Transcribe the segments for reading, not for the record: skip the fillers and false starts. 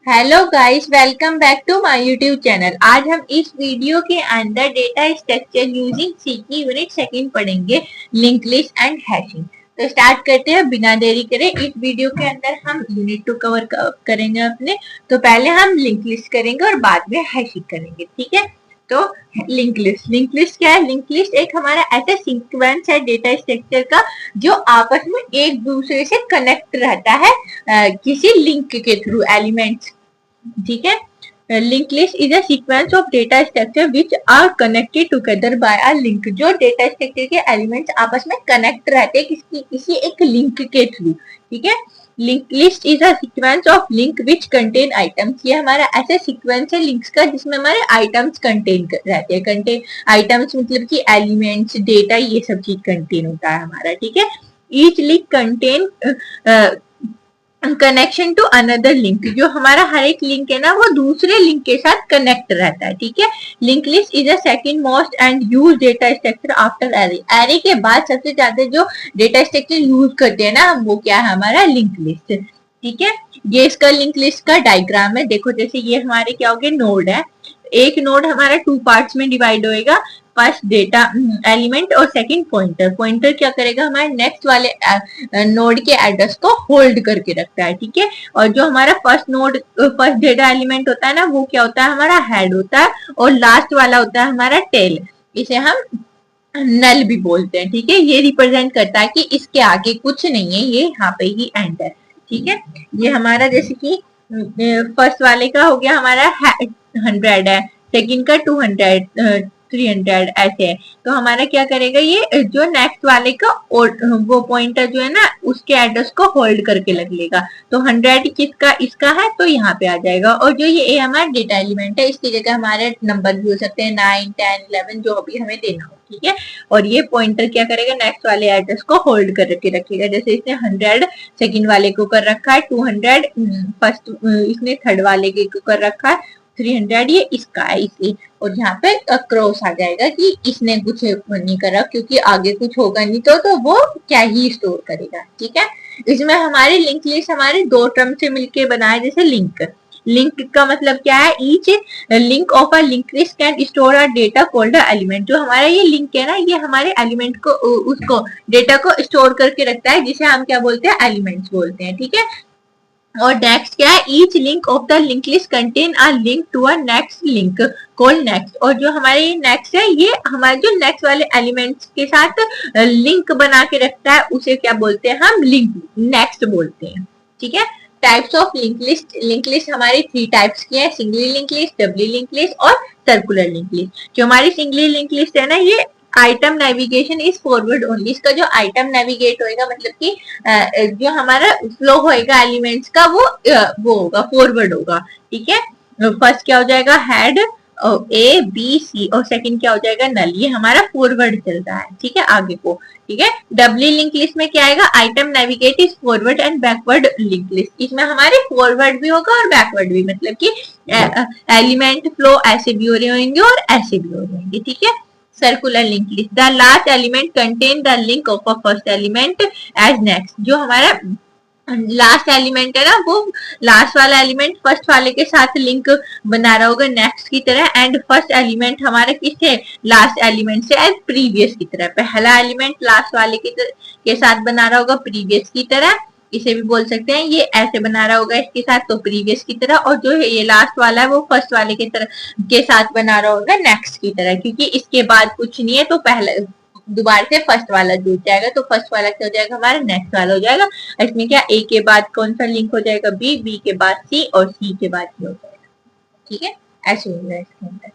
Hello guys, welcome back to my YouTube channel. आज हम इस वीडियो के अंदर डेटा स्ट्रक्चर यूजिंग सी की यूनिट सेकंड पढ़ेंगे, लिंक लिस्ट एंड हैशिंग। तो स्टार्ट करते हैं बिना देरी करे। इस वीडियो के अंदर हम यूनिट 2 कवर करेंगे अपने। तो पहले हम लिंक लिस्ट करेंगे और बाद में हैशिंग करेंगे, ठीक है। तो लिंक लिस्ट क्या है? लिंक लिस्ट एक हमारा ऐसा सीक्वेंस है डेटा स्ट्रक्चर का जो आपस में एक दूसरे से कनेक्ट रहता है किसी लिंक के थ्रू एलिमेंट्स, ठीक है। Link list is a sequence of data structure which are connected together by a link. जो डेटा स्ट्रक्चर के एलिमेंट्स आपस में कनेक्ट रहते हैं किसी एक लिंक के थ्रू, ठीक है। Link list is a sequence of link which contain items. ये हमारा ऐसा सीक्वेंस है लिंक्स का जिसमें हमारे आइटम्स कंटेन रहते हैं। कंटेन आइटम्स मतलब कि एलिमेंट्स, डेटा, ये सब चीज कंटेन होता है हमारा, ठीक है। Each link contain connection to another link. जो हमारा हर एक लिंक है ना वो दूसरे लिंक के साथ कनेक्ट रहता है, ठीक है। Link list is a second most and use data structure after array. Array के बाद सबसे ज्यादा जो डेटा स्ट्रक्चर यूज करते हैं ना वो क्या है? हमारा लिंक लिस्ट, ठीक है। ये इसका लिंक लिस्ट का डायग्राम है। देखो जैसे ये हमारे क्या हो गए, नोड है। एक नोड हमारा 2 पार्ट्स में डिवाइड होएगा। फर्स्ट डेटा एलिमेंट और सेकंड पॉइंटर। पॉइंटर क्या करेगा? हमारे नेक्स्ट वाले नोड के एड्रेस को होल्ड करके रखता है, ठीक है। और जो हमारा फर्स्ट डेटा एलिमेंट होता है ना वो क्या होता है? हमारा हेड होता है। और लास्ट वाला होता है हमारा टेल। इसे हम नल भी बोलते हैं, ठीक है। ये रिप्रेजेंट करता है कि इसके आगे कुछ नहीं है, ये यहाँ पे ही एंड है, ठीक है। ये हमारा जैसे कि फर्स्ट वाले का हो गया हमारा 100 है, सेकंड का 200, 300 ऐसे है। तो हमारा क्या करेगा? ये जो नेक्स्ट वाले का वो पॉइंटर जो है ना उसके एड्रेस को होल्ड करके रख लेगा। तो 100 किसका? इसका है, तो यहाँ पे आ जाएगा। और जो ये हमारा डेटा एलिमेंट है इसकी जगह हमारे नंबर भी हो सकते हैं, 9, 10, 11 जो भी हमें देना हो, ठीक है। और ये पॉइंटर क्या करेगा? नेक्स्ट वाले एड्रेस को होल्ड करके रखेगा। जैसे इसने 100 सेकंड वाले को कर रखा है, 200 फर्स्ट इसने थर्ड वाले को कर रखा है, 300 ये इसका है इसलिए। और यहाँ पे क्रॉस आ जाएगा कि इसने कुछ नहीं करा क्योंकि आगे कुछ होगा नहीं तो वो क्या ही स्टोर करेगा, ठीक है। इसमें हमारे लिंक लिस्ट हमारे 2 टर्म से मिलके बना है। जैसे लिंक का मतलब क्या है? Each link of a link list can store a data called a element. जो हमारा ये लिंक है ना ये हमारे एलिमेंट को उसको डेटा को स्टोर करके रखता है जिसे हम क्या बोलते हैं? एलिमेंट्स बोलते हैं, ठीक है। और नेक्स्ट क्या है? Each link of the link list contain a link to a next link called next. और जो हमारे नेक्स्ट है ये हमारे जो नेक्स्ट वाले एलिमेंट्स के साथ लिंक बना के रखता है उसे क्या बोलते हैं? हम लिंक नेक्स्ट बोलते हैं, ठीक है। टाइप्स ऑफ लिंक लिस्ट हमारी 3 टाइप्स की है, singly link list, doubly link list और सर्कुलर लिंक लिस्ट। जो हमारी सिंगली लिंक लिस्ट है ना ये item navigation is forward only. इसका जो आइटम नेविगेट होएगा मतलब कि जो हमारा फ्लो होएगा एलिमेंट्स का वो होगा, फॉरवर्ड होगा, ठीक है। फर्स्ट क्या हो जाएगा? हेड ए बी सी और सेकंड क्या हो जाएगा? नल। ये हमारा फॉरवर्ड चल रहा है, ठीक है, आगे को, ठीक है। डबली लिंक लिस्ट में क्या आएगा? Item navigate is forward and backward link list. इसमें हमारे फॉरवर्ड भी होगा और बैकवर्ड भी, मतलब कि एलिमेंट फ्लो ऐसे भी हो रहे होंगे और ऐसे भी हो रहे होंगे, ठीक है। Circular link list, the last element contain the link of a first element as next. जो हमारा लास्ट एलिमेंट है ना वो लास्ट वाला एलिमेंट फर्स्ट वाले के साथ लिंक बना रहा होगा नेक्स्ट की तरह। एंड फर्स्ट एलिमेंट हमारे किससे? लास्ट एलिमेंट से एज प्रीवियस की तरह। पहला एलिमेंट लास्ट वाले के साथ बना रहा होगा प्रीवियस की तरह, इसे भी बोल सकते हैं। ये ऐसे बना रहा होगा इसके साथ तो प्रीवियस की तरह। और जो है ये लास्ट वाला है वो फर्स्ट वाले की तरह के साथ बना रहा होगा नेक्स्ट की तरह, क्योंकि इसके बाद कुछ नहीं है तो पहले दोबारा से फर्स्ट वाला जुड़ जाएगा। तो फर्स्ट वाला क्या हो जाएगा? हमारा नेक्स्ट वाला हो जाएगा। इसमें क्या ए के बाद कौन सा लिंक हो जाएगा? बी, बी के बाद सी और सी के बाद हो जाएगा, ठीक है। ऐसे होगा इसके अंदर।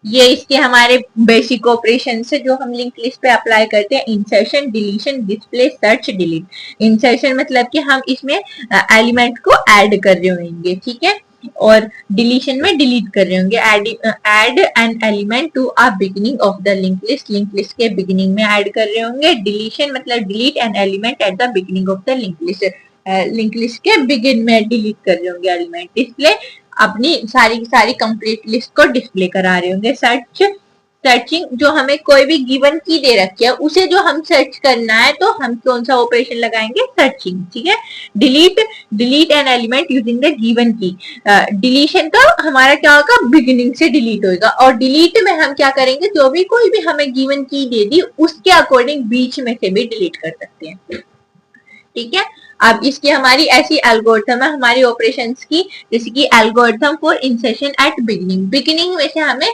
ये इसके हमारे बेसिक ऑपरेशन से जो हम लिंक लिस्ट पे अप्लाई करते हैं, insertion, deletion, display, search, delete. Insertion मतलब कि हम इसमें एलिमेंट को ऐड कर रहे होंगे, ठीक है। और डिलीशन में डिलीट कर रहे होंगे। Add an element to a beginning of the link list के बिगिनिंग में ऐड कर रहे होंगे। डिलीशन मतलब delete an element at the beginning of the link list के बिगिन में डिलीट कर रहे होंगे एलिमेंट। डिस्प्ले अपनी सारी कंप्लीट लिस्ट को डिस्प्ले करा रहे होंगे। सर्च सर्चिंग जो हमें कोई भी गिवन की दे रखी है उसे जो हम सर्च करना है तो हम कौन सा ऑपरेशन लगाएंगे, सर्चिंग, ठीक है। Delete an element using the given की, डिलीशन का हमारा क्या होगा, बिगिनिंग से डिलीट होगा, और डिलीट में हम क्या करेंगे, जो भी कोई भी हमें गिवन की दे दी उसके अकॉर्डिंग बीच में से भी डिलीट कर सकते हैं, ठीक है। अब इसकी हमारी ऐसी एल्गोरिथम है हमारी ऑपरेशंस की, जैसे कि algorithm for insertion at beginning, beginning में से हमें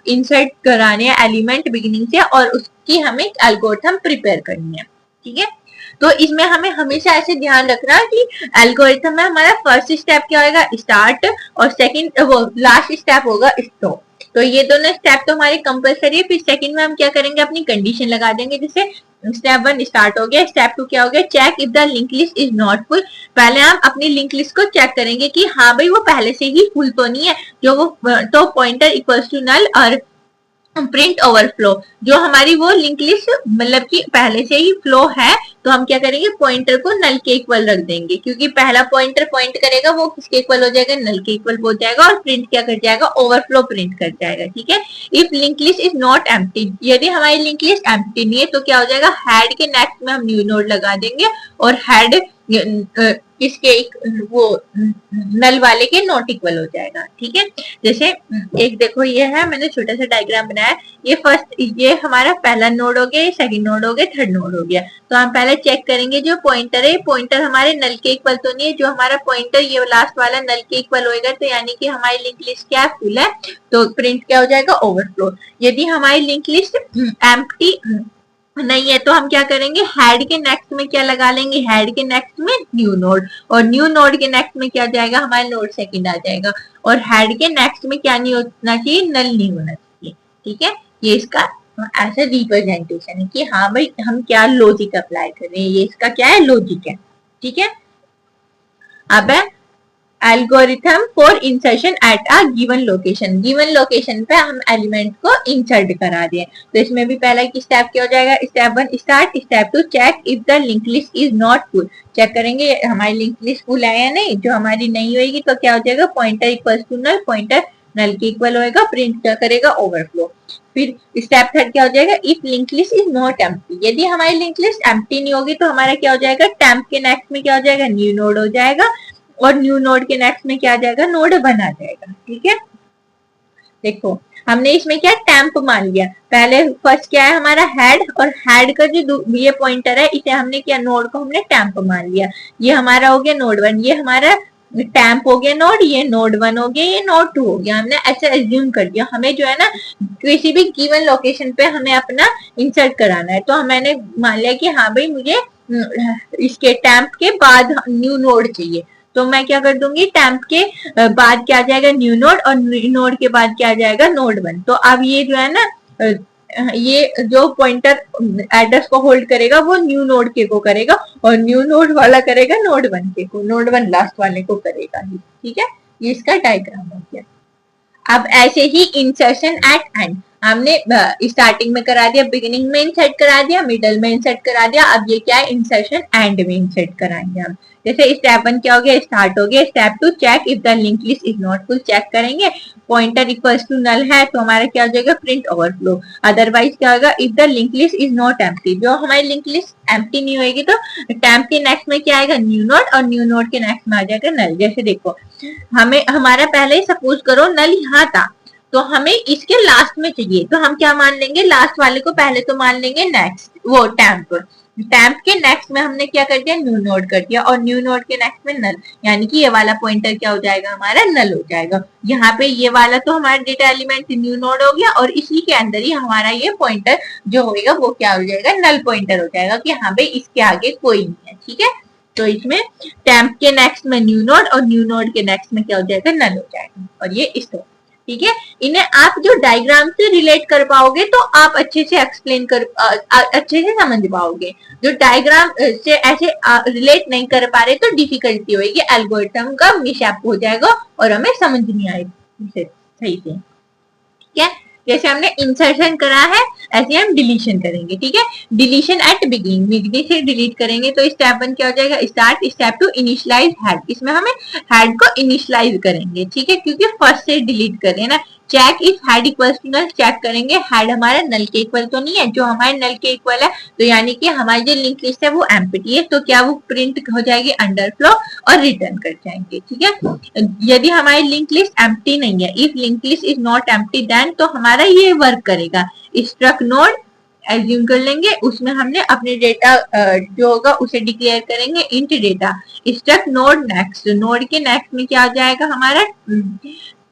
इंसर्ट कराने हैं एलिमेंट बिगिनिंग से और उसकी हमें एल्गोरिथम प्रिपेयर करनी है, ठीक है। तो इसमें हमें हमेशा ऐसे ध्यान रखना कि एल्गोरिथम में हमारा फर्स्ट स्टेप क्या होगा, स्टार्ट, और सेकंड वो लास्ट स्टेप होगा स्टॉप। तो ये दोनों स्टेप तो हमारे कंपलसरी है। फिर सेकंड में हम क्या करेंगे, अपनी कंडीशन लगा देंगे, जैसे स्टेप 1 स्टार्ट हो गया, स्टेप 2 क्या हो गया, check if the link list is not full. पहले हम अपनी लिंक लिस्ट को चेक करेंगे कि हाँ भाई वो पहले से ही फुल तो नहीं है, जो वो तो पॉइंटर इक्वल्स टू नल और प्रिंट ओवरफ्लो, जो हमारी वो लिंक लिस्ट मतलब कि पहले से ही फ्लो है, तो हम क्या करेंगे, पॉइंटर को नल के इक्वल रख देंगे, क्योंकि पहला पॉइंटर पॉइंट करेगा वो किसके इक्वल हो जाएगा, नल के इक्वल हो जाएगा, और प्रिंट क्या कर जाएगा, ओवरफ्लो प्रिंट कर जाएगा, ठीक है। If link list is not empty, यदि हमारी लिंक लिस्ट एम्प्टी नहीं है तो क्या हो जाएगा, हेड के नेक्स्ट में हम न्यू नोड लगा देंगे और हेड इसके वो नल वाले के नॉट इक्वल हो जाएगा, ठीक है। जैसे एक देखो ये है, मैंने छोटा सा डायग्राम बनाया, ये फर्स्ट, ये हमारा पहला नोड हो गया, ये सेकंड नोड हो गया, थर्ड नोड हो गया। तो हम पहले चेक करेंगे जो पॉइंटर है, पॉइंटर हमारे नल के इक्वल तो नहीं है, जो हमारा पॉइंटर ये लास्ट वाला नल के इक्वल होएगा तो यानी कि हमारी लिंक लिस्ट क्या है, फुल है, तो प्रिंट क्या हो जाएगा, ओवरफ्लो। यदि हमारी लिंक लिस्ट एम्प्टी नहीं है तो हम क्या करेंगे, हेड के नेक्स्ट में क्या लगा लेंगे, हेड के नेक्स्ट में न्यू नोड, और न्यू नोड के नेक्स्ट में क्या जाएगा, हमारा नोड सेकंड आ जाएगा, और हेड के नेक्स्ट में क्या नहीं होना चाहिए, नल नहीं होना चाहिए, ठीक है। ये इसका ऐसा रिप्रेजेंटेशन है कि हाँ भाई हम क्या लॉजिक अप्लाई कर रहे हैं, ये इसका क्या है, लॉजिक है, ठीक है। अब है algorithm for insertion at a given location, given location पे हम एलिमेंट को इंसर्ट करा दिए, तो इसमें भी पहला की स्टेप क्या हो जाएगा, step 1 start, step 2 check if the link list is not full, check करेंगे हमारी लिंक लिस्ट फुल है या नहीं, जो हमारी नहीं होगी तो क्या हो जाएगा, pointer equals to null, pointer null के इक्वल होएगा, प्रिंट क्या करेगा, ओवरफ्लो। फिर स्टेप 3 क्या हो जाएगा, if link list is not empty, यदि हमारी लिंक लिस्ट एम्प्टी नहीं होगी तो हमारा क्या हो जाएगा, टेम्प के नेक्स्ट में क्या हो जाएगा, न्यू नोड हो जाएगा, और न्यू नोड के नेक्स्ट में क्या आ जाएगा, नोड 1 आ जाएगा, ठीक है। देखो हमने इसमें क्या टेम्प मान लिया, पहले फर्स्ट क्या है हमारा हेड, और हेड का जो ये पॉइंटर है इसे हमने क्या, नोड को हमने टेम्प मान लिया, ये हमारा हो गया नोड 1, ये हमारा टेम्प हो गया नोड, ये नोड 1 हो गया, ये नोड 2 हो गया, हमने ऐसे एज्यूम कर दिया। हमें जो है ना किसी भी गिवन लोकेशन पे हमें अपना इंसर्ट कराना है, तो मैंने मान लिया कि हाँ भाई मुझे इसके टेम्प के बाद न्यू नोड चाहिए, तो मैं क्या कर दूंगी, टेम्प के बाद क्या आ जाएगा, न्यू नोड, और न्यू नोड के बाद क्या आ जाएगा, नोड 1। तो अब ये जो है ना ये जो पॉइंटर एड्रेस को होल्ड करेगा वो न्यू नोड के को करेगा, और न्यू नोड वाला करेगा नोड 1 के को, नोड 1 लास्ट वाले को करेगा, ठीक है। ये इसका डायग्राम हो गया। अब ऐसे ही इंसर्शन एट एंड, हमने स्टार्टिंग में करा दिया, बिगिनिंग में इंसर्ट करा दिया, मिडल में इंसर्ट करा दिया, अब ये क्या है, इंसर्शन एंड में इंसर्ट कराएंगे हम। जैसे स्टेप 1 क्या हो गया, स्टार्ट हो गया, step 2 check if the link list is not full, check करेंगे, पॉइंटर इक्वल्स टू नल है तो हमारा क्या हो जाएगा, प्रिंट ओवरफ्लो। अदरवाइज क्या होगा, if the link list is not empty, जो हमारी लिंक लिस्ट एम्प्टी नहीं होगी तो टेम्प के नेक्स्ट में क्या आएगा, न्यू नोड, और न्यू नोड के नेक्स्ट में आ जाएगा नल। जैसे देखो हमें हमारा पहले सपोज करो नल यहाँ था, तो हमें इसके लास्ट में चाहिए, तो हम क्या मान लेंगे, लास्ट वाले को पहले तो मान लेंगे नेक्स्ट, वो टेम्प, टेम्प के नेक्स्ट में हमने क्या कर दिया, न्यू नोड कर दिया, और न्यू नोड के नेक्स्ट में नल, यानी कि ये वाला पॉइंटर क्या हो जाएगा, हमारा नल हो जाएगा। यहाँ पे ये वाला तो हमारा डेटा एलिमेंट न्यू नोड हो गया, और इसी के अंदर ही हमारा ये पॉइंटर जो होगा वो क्या हो जाएगा, नल पॉइंटर हो जाएगा, कि हाँ भाई इसके आगे कोई नहीं है, ठीक है। तो इसमें टेम्प के नेक्स्ट में न्यू नोड, और न्यू नोड के नेक्स्ट में क्या हो जाएगा, नल हो जाएगा, और ये इस तरह, ठीक है। इन्हें आप जो डायग्राम से रिलेट कर पाओगे तो आप अच्छे से एक्सप्लेन कर अच्छे से समझ पाओगे, जो डायग्राम से ऐसे रिलेट नहीं कर पा रहे तो डिफिकल्टी होगी, एल्गोरिथम का मिसअप हो जाएगा और हमें समझ नहीं आएगी सही से, ठीक है। जैसे हमने इंसर्शन करा है ऐसे हम डिलीशन करेंगे, ठीक है। डिलीशन एट बिगिनिंग, बिगिनिंग से डिलीट करेंगे तो स्टेप 1 क्या हो जाएगा, स्टार्ट, स्टेप 2 इनिशियलाइज हेड, इसमें हमें हेड को इनिशियलाइज करेंगे, ठीक है, क्योंकि फर्स्ट से डिलीट कर रहे हैं ना, check if head equal to null, check करेंगे हेड हमारा नल के इक्वल तो नहीं है, जो हमारे नल के इक्वल है तो यानी कि हमारी जो लिंक लिस्ट है वो एम्प्टी है, तो क्या वो प्रिंट हो जाएगी अंडरफ्लो और रिटर्न कर जाएंगे। ठीक है, यदि हमारी लिंक लिस्ट एम्प्टी नहीं है, if link list is not empty then, तो हमारा ये वर्क करेगा, स्ट्रक्ट नोड एज्यूम कर लेंगे, उसमें हमने अपने डेटा जो होगा उसे डिक्लेयर करेंगे int data, struct node next, node के नेक्स्ट में क्या आ जाएगा हमारा,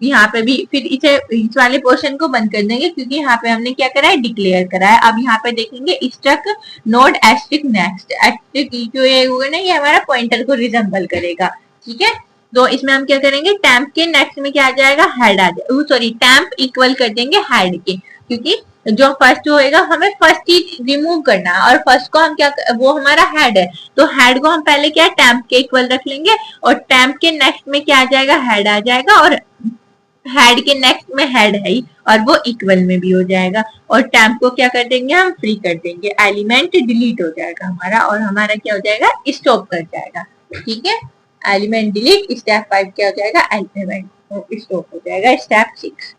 यहाँ पे भी फिर इस वाले पोर्शन को बंद कर देंगे क्योंकि यहाँ पे हमने क्या करा है, डिक्लेयर करा है। अब यहाँ पे देखेंगे struct node asterisk next, asterisk जो ये होगा ना ये हमारा पॉइंटर को रिजेंबल करेगा। ठीक है, तो इसमें हम क्या करेंगे, टैम्प के नेक्स्ट में क्या आ जाएगा, हेड आ जाएगा, सॉरी टैम्प इक्वल कर देंगे हेड के, क्योंकि जो फर्स्ट होएगा हमें फर्स्ट ही रिमूव करना है और फर्स्ट को हम क्या, वो हमारा हेड है तो हेड को हम पहले क्या टैम्प के इक्वल रख लेंगे और टैम्प के नेक्स्ट में क्या आ जाएगा, हेड आ जाएगा और हेड के नेक्स्ट में हेड है ही और वो इक्वल में भी हो जाएगा और टैम्प को क्या कर देंगे, हम फ्री कर देंगे, एलिमेंट डिलीट हो जाएगा हमारा और हमारा क्या हो जाएगा, स्टॉप कर जाएगा। ठीक है, एलिमेंट डिलीट, स्टेप 5 क्या हो जाएगा, एलिमेंट स्टॉप हो जाएगा। स्टेप 6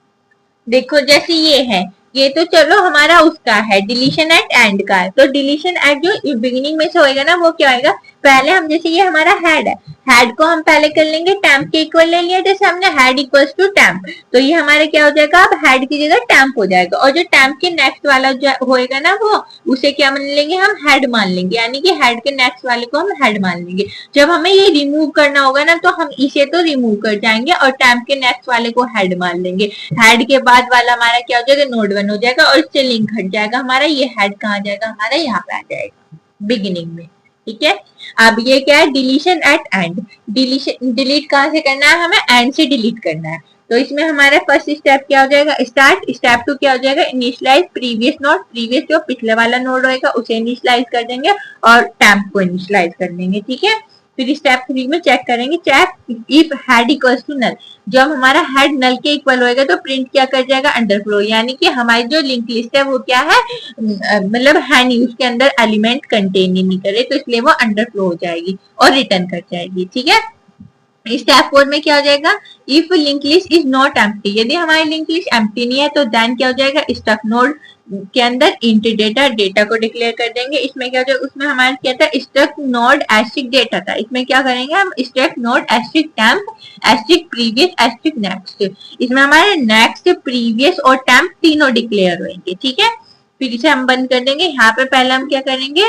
देखो जैसे ये है, ये तो चलो हमारा उसका है डिलीशन एट एंड का है, तो डिलीशन एट जो बिगिनिंग में से होएगा ना वो क्या होएगा, पहले हम जैसे ये हमारा हेड है, हेड को हम पहले कर लेंगे टैम्प के इक्वल ले लिया, जैसे हमने हेड इक्वल्स टू टैम्प, तो ये हमारे क्या हो जाएगा, अब हेड की जगह टैम्प हो जाएगा और जो टैम्प के नेक्स्ट वाला जो होएगा ना वो उसे क्या मान लेंगे, हम हेड मान लेंगे, यानी कि हेड के नेक्स्ट वाले को हम हेड मान लेंगे। जब हमें ये रिमूव करना होगा ना तो हम इसे तो रिमूव कर जाएंगे और टैम्प के नेक्स्ट वाले को हेड मान लेंगे, हेड के बाद वाला हमारा क्या हो जाएगा, नोड 1 हो जाएगा और इससे लिंक हट जाएगा हमारा, ये हेड कहाँ जाएगा हमारा, यहाँ पे आ जाएगा बिगिनिंग में। ठीक है, अब ये क्या है, deletion at end, deletion delete कहाँ से करना है, हमें एंड से डिलीट करना है, तो इसमें हमारा फर्स्ट स्टेप क्या हो जाएगा, स्टार्ट, स्टेप 2 क्या हो जाएगा, इनिशियलाइज प्रीवियस नोड, प्रीवियस जो पिछले वाला नोड होएगा उसे इनिशियलाइज कर देंगे और टैम्प को इनिशियलाइज कर देंगे। ठीक है, फिर स्टेप 3 में चेक करेंगे, check if head equals to null, जब हमारा हेड नल के इक्वल होएगा तो प्रिंट क्या कर जाएगा, अंडरफ्लो, यानी कि हमारी जो लिंक लिस्ट है वो क्या है, मतलब है नहीं, उसके अंदर एलिमेंट कंटेन ही नहीं करे तो इसलिए वो अंडरफ्लो हो जाएगी और रिटर्न कर जाएगी। ठीक है, स्टेप 4 में क्या हो जाएगा, if link list is not empty, यदि हमारी लिंक लिस्ट एम्प्टी नहीं है तो देन क्या हो जाएगा, स्टक नोड के अंदर इंट डेटा, डेटा को डिक्लेयर कर देंगे, इसमें क्या हो जाएगा, उसमें हमारा क्या था, स्टक नोड एस्ट्रिक डेटा था, इसमें क्या करेंगे हम, struct node asterisk temp asterisk previous asterisk next, इसमें हमारे नेक्स्ट प्रीवियस और टैम्प तीनों डिक्लेयर होंगे। ठीक है, फिर इसे हम बंद कर देंगे, यहाँ पे पहले हम क्या करेंगे,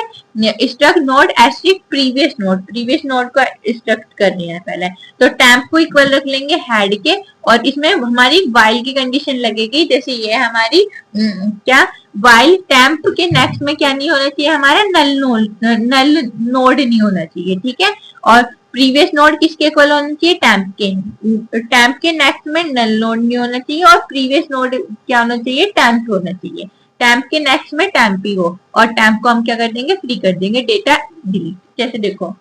struct node asterisk previous node, previous node को स्ट्रक्ट करनी है पहले, तो टैम्प को इक्वल रख लेंगे हेड के और इसमें हमारी वाइल की कंडीशन लगेगी, जैसे ये हमारी क्या, वाइल टैम्प के नेक्स्ट में क्या नहीं होना चाहिए, हमारा नल नोड नहीं होना चाहिए। ठीक है, और प्रीवियस नोड किसके इक्वल होना चाहिए, टैम्प के नेक्स्ट में नल नोड नहीं होना चाहिए और प्रीवियस नोड क्या होना चाहिए, टैम्प होना चाहिए, टैम्प के नेक्स्ट में टैम्प ही हो और टैम्प को हम क्या कर देंगे, फ्री कर देंगे, डेटा डिलीट। जैसे देखो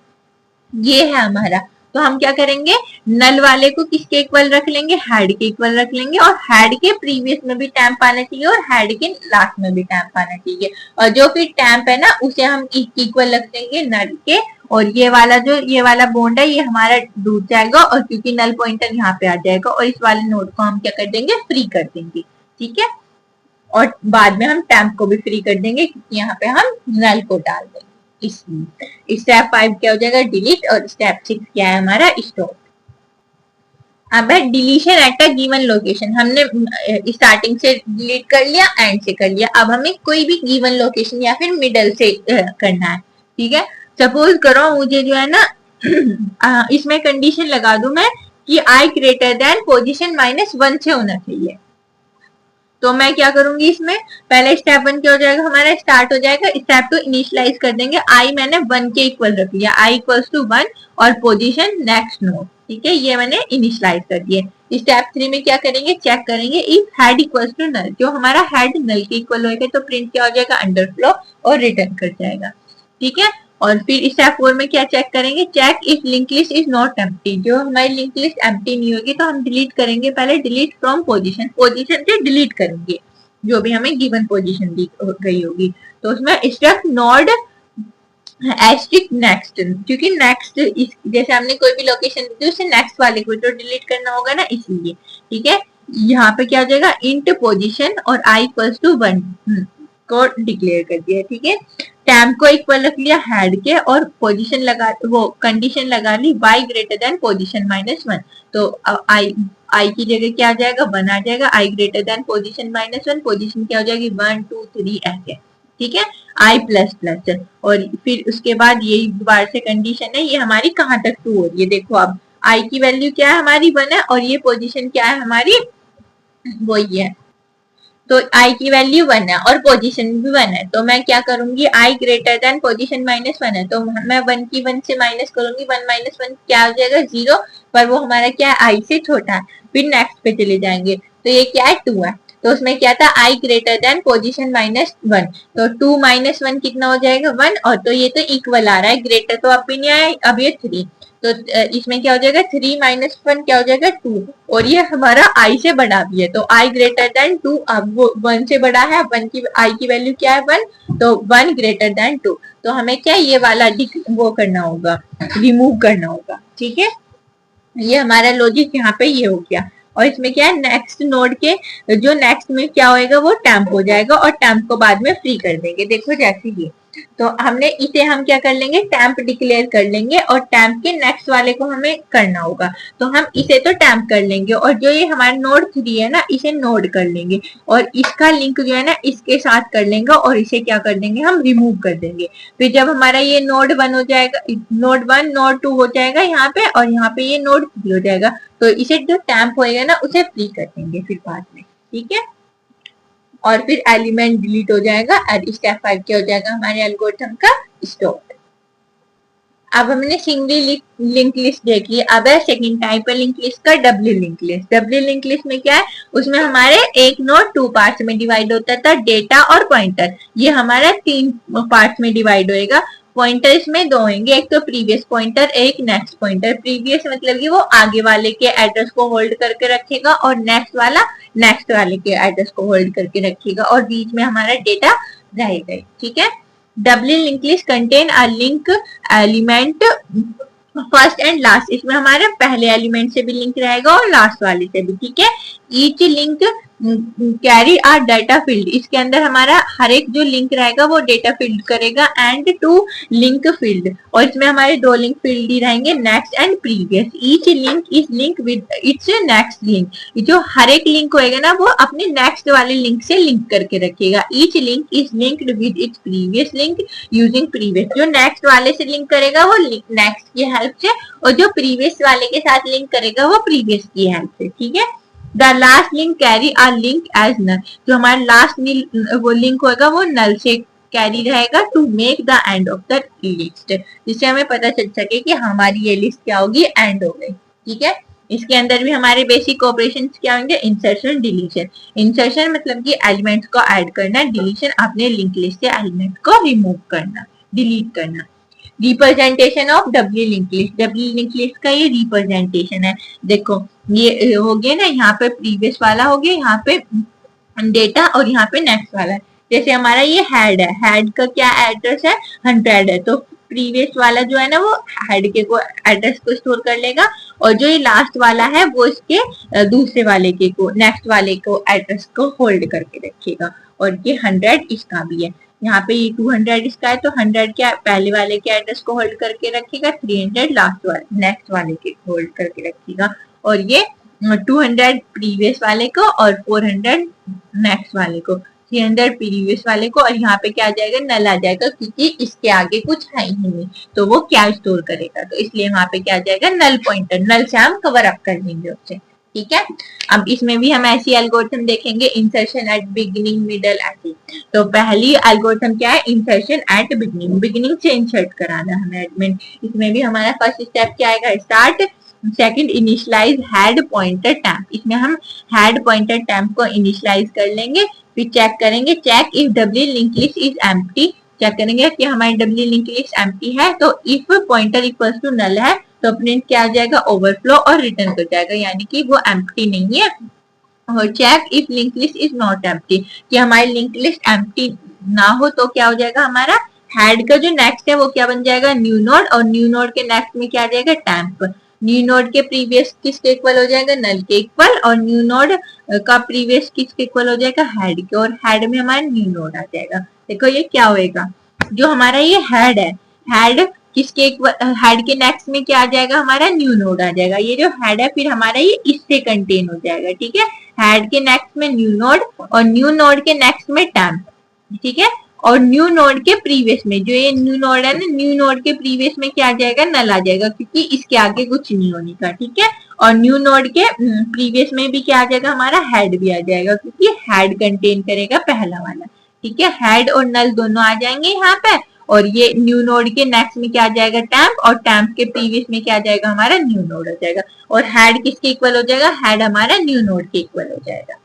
ये है हमारा, तो हम क्या करेंगे, नल वाले को किसके इक्वल रख लेंगे, हेड के इक्वल रख लेंगे और हेड के प्रीवियस में भी टैम्प आना चाहिए और हेड के लास्ट में भी टैम्प आना चाहिए और जो फिर टैम्प है ना उसे हम इक्वल रख देंगे नल के और ये वाला जो ये वाला बॉन्ड है ये हमारा डूब जाएगा और क्योंकि नल पॉइंटर यहाँ पे आ जाएगा और इस वाले नोड को हम क्या कर देंगे, फ्री कर देंगे। ठीक है, और बाद में हम टैम्प को भी फ्री कर देंगे क्योंकि यहाँ पे हम नल को डाल देंगे। स्टेप 5 क्या हो जाएगा, डिलीट, और स्टेप 6 क्या है हमारा, स्टॉप। अब है deletion at a given location, हमने स्टार्टिंग से डिलीट कर लिया, एंड से कर लिया, अब हमें कोई भी गिवन लोकेशन या फिर मिडल से करना है। ठीक है, सपोज करो मुझे जो है ना इसमें कंडीशन लगा दूं मैं कि आई ग्रेटर देन पोजीशन -1 से होना चाहिए, तो मैं क्या करूंगी, इसमें पहले स्टेप 1 क्या हो जाएगा हमारा, स्टार्ट हो जाएगा, स्टेप 2 इनिशियलाइज कर देंगे, आई मैंने 1 के इक्वल रख लिया, आई इक्वल्स टू 1 और पोजीशन नेक्स्ट नोड। ठीक है, ये मैंने इनिशियलाइज कर दिए। स्टेप 3 में क्या करेंगे, चेक करेंगे if head equals to null, जो हमारा हेड नल के इक्वल होगा तो प्रिंट क्या हो जाएगा, अंडरफ्लो और रिटर्न कर जाएगा। ठीक है, और फिर स्टेप 4 में क्या चेक करेंगे, check if link list is not empty, जो हमारी लिंक लिस्ट एम्प्टी नहीं होगी तो हम डिलीट करेंगे, पहले डिलीट फ्रॉम पोजीशन, पोजीशन से डिलीट करेंगे जो भी हमें गिवन पोजीशन दी गई होगी, तो उसमें स्ट्रक्ट नोड एस्ट्रिक नेक्स्ट, क्योंकि नेक्स्ट जैसे हमने कोई भी लोकेशन दी थी उससे नेक्स्ट वाले को तो डिलीट करना होगा ना, इसलिए। ठीक है, यहाँ पे क्या हो जाएगा, इंट पोजीशन और i इक्वल्स टू 1 को डिक्लेयर कर दिया, ठीक है। टैम्प को इक्वल रख लिया हेड के और पोजीशन लगा, वो कंडीशन लगा ली y ग्रेटर देन पोजीशन -1, तो i की जगह क्या आ जाएगा, 1 आ जाएगा, i greater than position -1, position क्या हो जाएगी 1 2 3 ऐसे, ठीक है, i प्लस प्लस, और फिर उसके बाद यही दोबारा से कंडीशन है, ये हमारी कहाँ तक ट्रू हो रही है, देखो अब i की वैल्यू क्या है हमारी 1 है, और ये पोजीशन क्या है हमारी, वो ये है, तो i की वैल्यू 1 है और पोजीशन भी 1 है, तो मैं क्या करूंगी, i ग्रेटर देन पोजीशन -1 है, तो मैं 1 की 1 से माइनस करूंगी, 1 -1 क्या हो जाएगा 0, पर वो हमारा क्या है i से छोटा है, फिर नेक्स्ट पे चले जाएंगे, तो ये क्या है 2 है, तो उसमें क्या था i ग्रेटर देन पोजीशन -1, तो 2 -1 कितना हो जाएगा 1, और तो ये तो इक्वल आ रहा है, ग्रेटर तो अब भी नहीं आया, अब ये 3, तो इसमें क्या हो जाएगा 3 -1 क्या हो जाएगा 2, और ये हमारा i से बड़ा भी है, तो i ग्रेटर देन 2, अब वो 1 से बड़ा है, 1 की i की वैल्यू क्या है 1, तो 1 ग्रेटर देन 2, तो हमें क्या ये वाला वो करना होगा, रिमूव करना होगा, ठीक है। ये हमारा लॉजिक यहाँ पे ये हो गया, और इसमें क्या है नेक्स्ट नोड के जो नेक्स्ट में क्या होएगा वो टैम्प हो जाएगा, और टैम्प को बाद में फ्री कर देंगे, देखो जैसे ये, तो हमने इसे हम क्या कर लेंगे टैम्प डिक्लेयर कर लेंगे, और टैम्प के नेक्स्ट वाले को हमें करना होगा, तो हम इसे तो टैम्प कर लेंगे, और जो ये हमारा नोड 3 है ना इसे नोड कर लेंगे, और इसका लिंक जो है ना इसके साथ कर लेंगे, और इसे क्या कर देंगे हम रिमूव कर देंगे, फिर जब हमारा ये नोड 1 हो जाएगा, नोड 1 नोड 2 हो जाएगा यहाँ पे, और यहाँ पे ये नोड 3 हो जाएगा, तो इसे जो टैम्प होएगा ना उसे फ्री कर देंगे फिर बाद में, ठीक है, और फिर एलिमेंट डिलीट हो जाएगा, और स्टेप 5 क्या हो जाएगा हमारे एल्गोरिथम का स्टॉप। अब हमने सिंगल लिंक लिस्ट देख ली, अब है सेकंड टाइप है लिंक लिस्ट का W link list. W link list में क्या है, उसमें हमारे एक नोड 2 पार्ट्स में डिवाइड होता था, डेटा और पॉइंटर, ये हमारा 3 पार्ट्स में डिवाइड होएगा, पॉइंटर इसमें 2 होंगे, एक तो प्रीवियस पॉइंटर, एक नेक्स्ट पॉइंटर, प्रीवियस मतलब कि वो आगे वाले के एड्रेस को होल्ड करके रखेगा, और नेक्स्ट वाला नेक्स्ट वाले के एड्रेस को होल्ड करके रखेगा, और बीच में हमारा डेटा रहेगा, ठीक है। W link list contain a link element first and last, इसमें हमारे पहले एलिमेंट से भी लिंक रहेगा और लास्ट वाले से भी, ठीक है। ईच लिंक कैरी आ डाटा फील्ड, इसके अंदर हमारा हर एक जो लिंक रहेगा वो डेटा फील्ड करेगा, एंड टू लिंक फील्ड, और इसमें हमारे 2 लिंक फील्ड ही रहेंगे, next and previous. Each link is link with its next link, जो हर एक लिंक होएगा ना वो अपने नेक्स्ट वाले लिंक से लिंक करके रखेगा। Each link is linked with its previous link using previous, जो नेक्स्ट वाले से लिंक करेगा वो नेक्स्ट की हेल्प से, और जो प्रीवियस वाले के साथ लिंक करेगा वो प्रीवियस की हेल्प से, ठीक है। The last link carry our link as null, जो हमारा लास्ट वो लिंक होगा वो नल से कैरी रहेगा, to make the end of the list, जिससे हमें पता चल सके कि हमारी ये लिस्ट क्या होगी, एंड हो गई, ठीक है। इसके अंदर भी हमारे बेसिक ऑपरेशंस क्या होंगे, इंसर्शन डिलीशन। इंसर्शन मतलब कि एलिमेंट्स को ऐड करना, डिलीशन अपने लिंक लिस्ट से एलिमेंट को रिमूव करना, डिलीट करना। Representation of W link list, W link list का ये रिप्रेजेंटेशन है, देखो ये हो गया ना, यहाँ पे प्रीवियस वाला हो गया, यहाँ पे डेटा, और यहाँ पे नेक्स्ट वाला है, जैसे हमारा ये हेड है, हेड का क्या एड्रेस है 100 है, तो प्रीवियस वाला जो है ना वो हेड के को एड्रेस को स्टोर कर लेगा, और जो ये लास्ट वाला है वो इसके दूसरे वाले के को नेक्स्ट वाले को एड्रेस को होल्ड करके रखेगा, और ये 100 इसका भी है, यहाँ पे ये 200 इसका है, तो 100 क्या पहले वाले के एड्रेस को होल्ड करके रखेगा, 300 लास्ट वाले नेक्स्ट वाले के होल्ड करके रखेगा, और ये 200 प्रीवियस वाले को और 400 नेक्स्ट वाले को, 300 प्रीवियस वाले को, और यहाँ पे क्या आ जाएगा नल आ जाएगा, क्योंकि इसके आगे कुछ है ही नहीं, तो वो क्या स्टोर करेगा, तो इसलिए वहां पे क्या आ जाएगा नल पॉइंटर, नल से हम कवर अप कर देंगे उससे, ठीक है। अब इसमें भी हम ऐसी एल्गोरिथम देखेंगे, इंसर्शन एट बिगिनिंग मिडल ऐसी, तो पहली एल्गोरिथम क्या है, इंसर्शन एट बिगिनिंग, बिगिनिंग से इंसर्ट कराना हमें एलिमेंट, इसमें भी हमारा फर्स्ट स्टेप क्या आएगा start, second initialize head pointer temp, इसमें हम हेड पॉइंटर टैम्प को इनिशियलाइज कर लेंगे, फिर चेक करेंगे check if W link list is empty, check करेंगे कि हमारी डब्ल्यू लिंक लिस्ट एम्प्टी है, तो if pointer equals to null है तो प्रिंट क्या आ जाएगा ओवरफ्लो और रिटर्न कर जाएगा, यानी कि वो एम्प्टी नहीं है। और check if link list is not empty, कि हमारी लिंक लिस्ट एम्प्टी ना हो तो क्या हो जाएगा हमारा हेड का जो नेक्स्ट है वो क्या बन जाएगा न्यू नोड, और न्यू नोड के नेक्स्ट में क्या आ जाएगा टैम्प, न्यू नोड के प्रीवियस किसके इक्वल हो जाएगा, नल के इक्वल, और न्यू नोड का प्रीवियस किसके इक्वल हो जाएगा, हेड के, और हेड में हमारा न्यू नोड आ जाएगा। देखो ये क्या होएगा, जो हमारा ये हेड है, हेड किसके इक्वल, हेड के नेक्स्ट में क्या आ जाएगा, हमारा न्यू नोड आ जाएगा। ये जो हेड है फिर हमारा ये इससे कंटेन हो जाएगा, ठीक है। हेड के नेक्स्ट में न्यू नोड, और न्यू नोड के नेक्स्ट में टैम्प, ठीक है। और न्यू नोड के प्रीवियस में, जो ये न्यू नोड है ना, न्यू नोड के प्रीवियस में क्या आ जाएगा, नल आ जाएगा, क्योंकि इसके आगे कुछ नहीं होने का, ठीक है। और न्यू नोड के प्रीवियस में भी क्या आ जाएगा, हमारा हेड भी आ जाएगा, क्योंकि हेड कंटेन करेगा पहला वाला, ठीक है। हेड और नल दोनों आ जाएंगे यहाँ पे, और ये न्यू नोड के नेक्स्ट में क्या आ जाएगा, टैम्प, और टैम्प के प्रीवियस में क्या आ जाएगा, हमारा न्यू नोड आ जाएगा। और हेड किसके इक्वल हो जाएगा, हेड हमारा न्यू नोड के इक्वल हो जाएगा,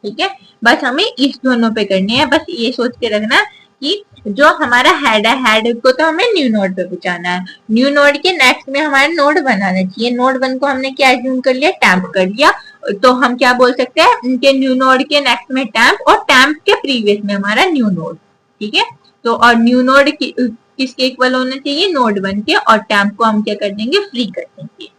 ठीक है। बस हमें इस दोनों पे करनी है, बस ये सोच के रखना कि जो हमारा हेड है, हेड को तो हमें न्यू नोड पे पहुंचाना है, न्यू नोड के नेक्स्ट में हमारा नोड वन आना चाहिए। नोड वन को हमने क्या एज्यूम कर लिया, टैम्प कर लिया, तो हम क्या बोल सकते हैं, उनके न्यू नोड के नेक्स्ट में टैम्प, और टैम्प के प्रीवियस में हमारा न्यू नोड, ठीक है। तो और न्यू नोड किसके इक्वल होना चाहिए, नोड वन के, और टैम्प को हम क्या कर देंगे, फ्री कर देंगे।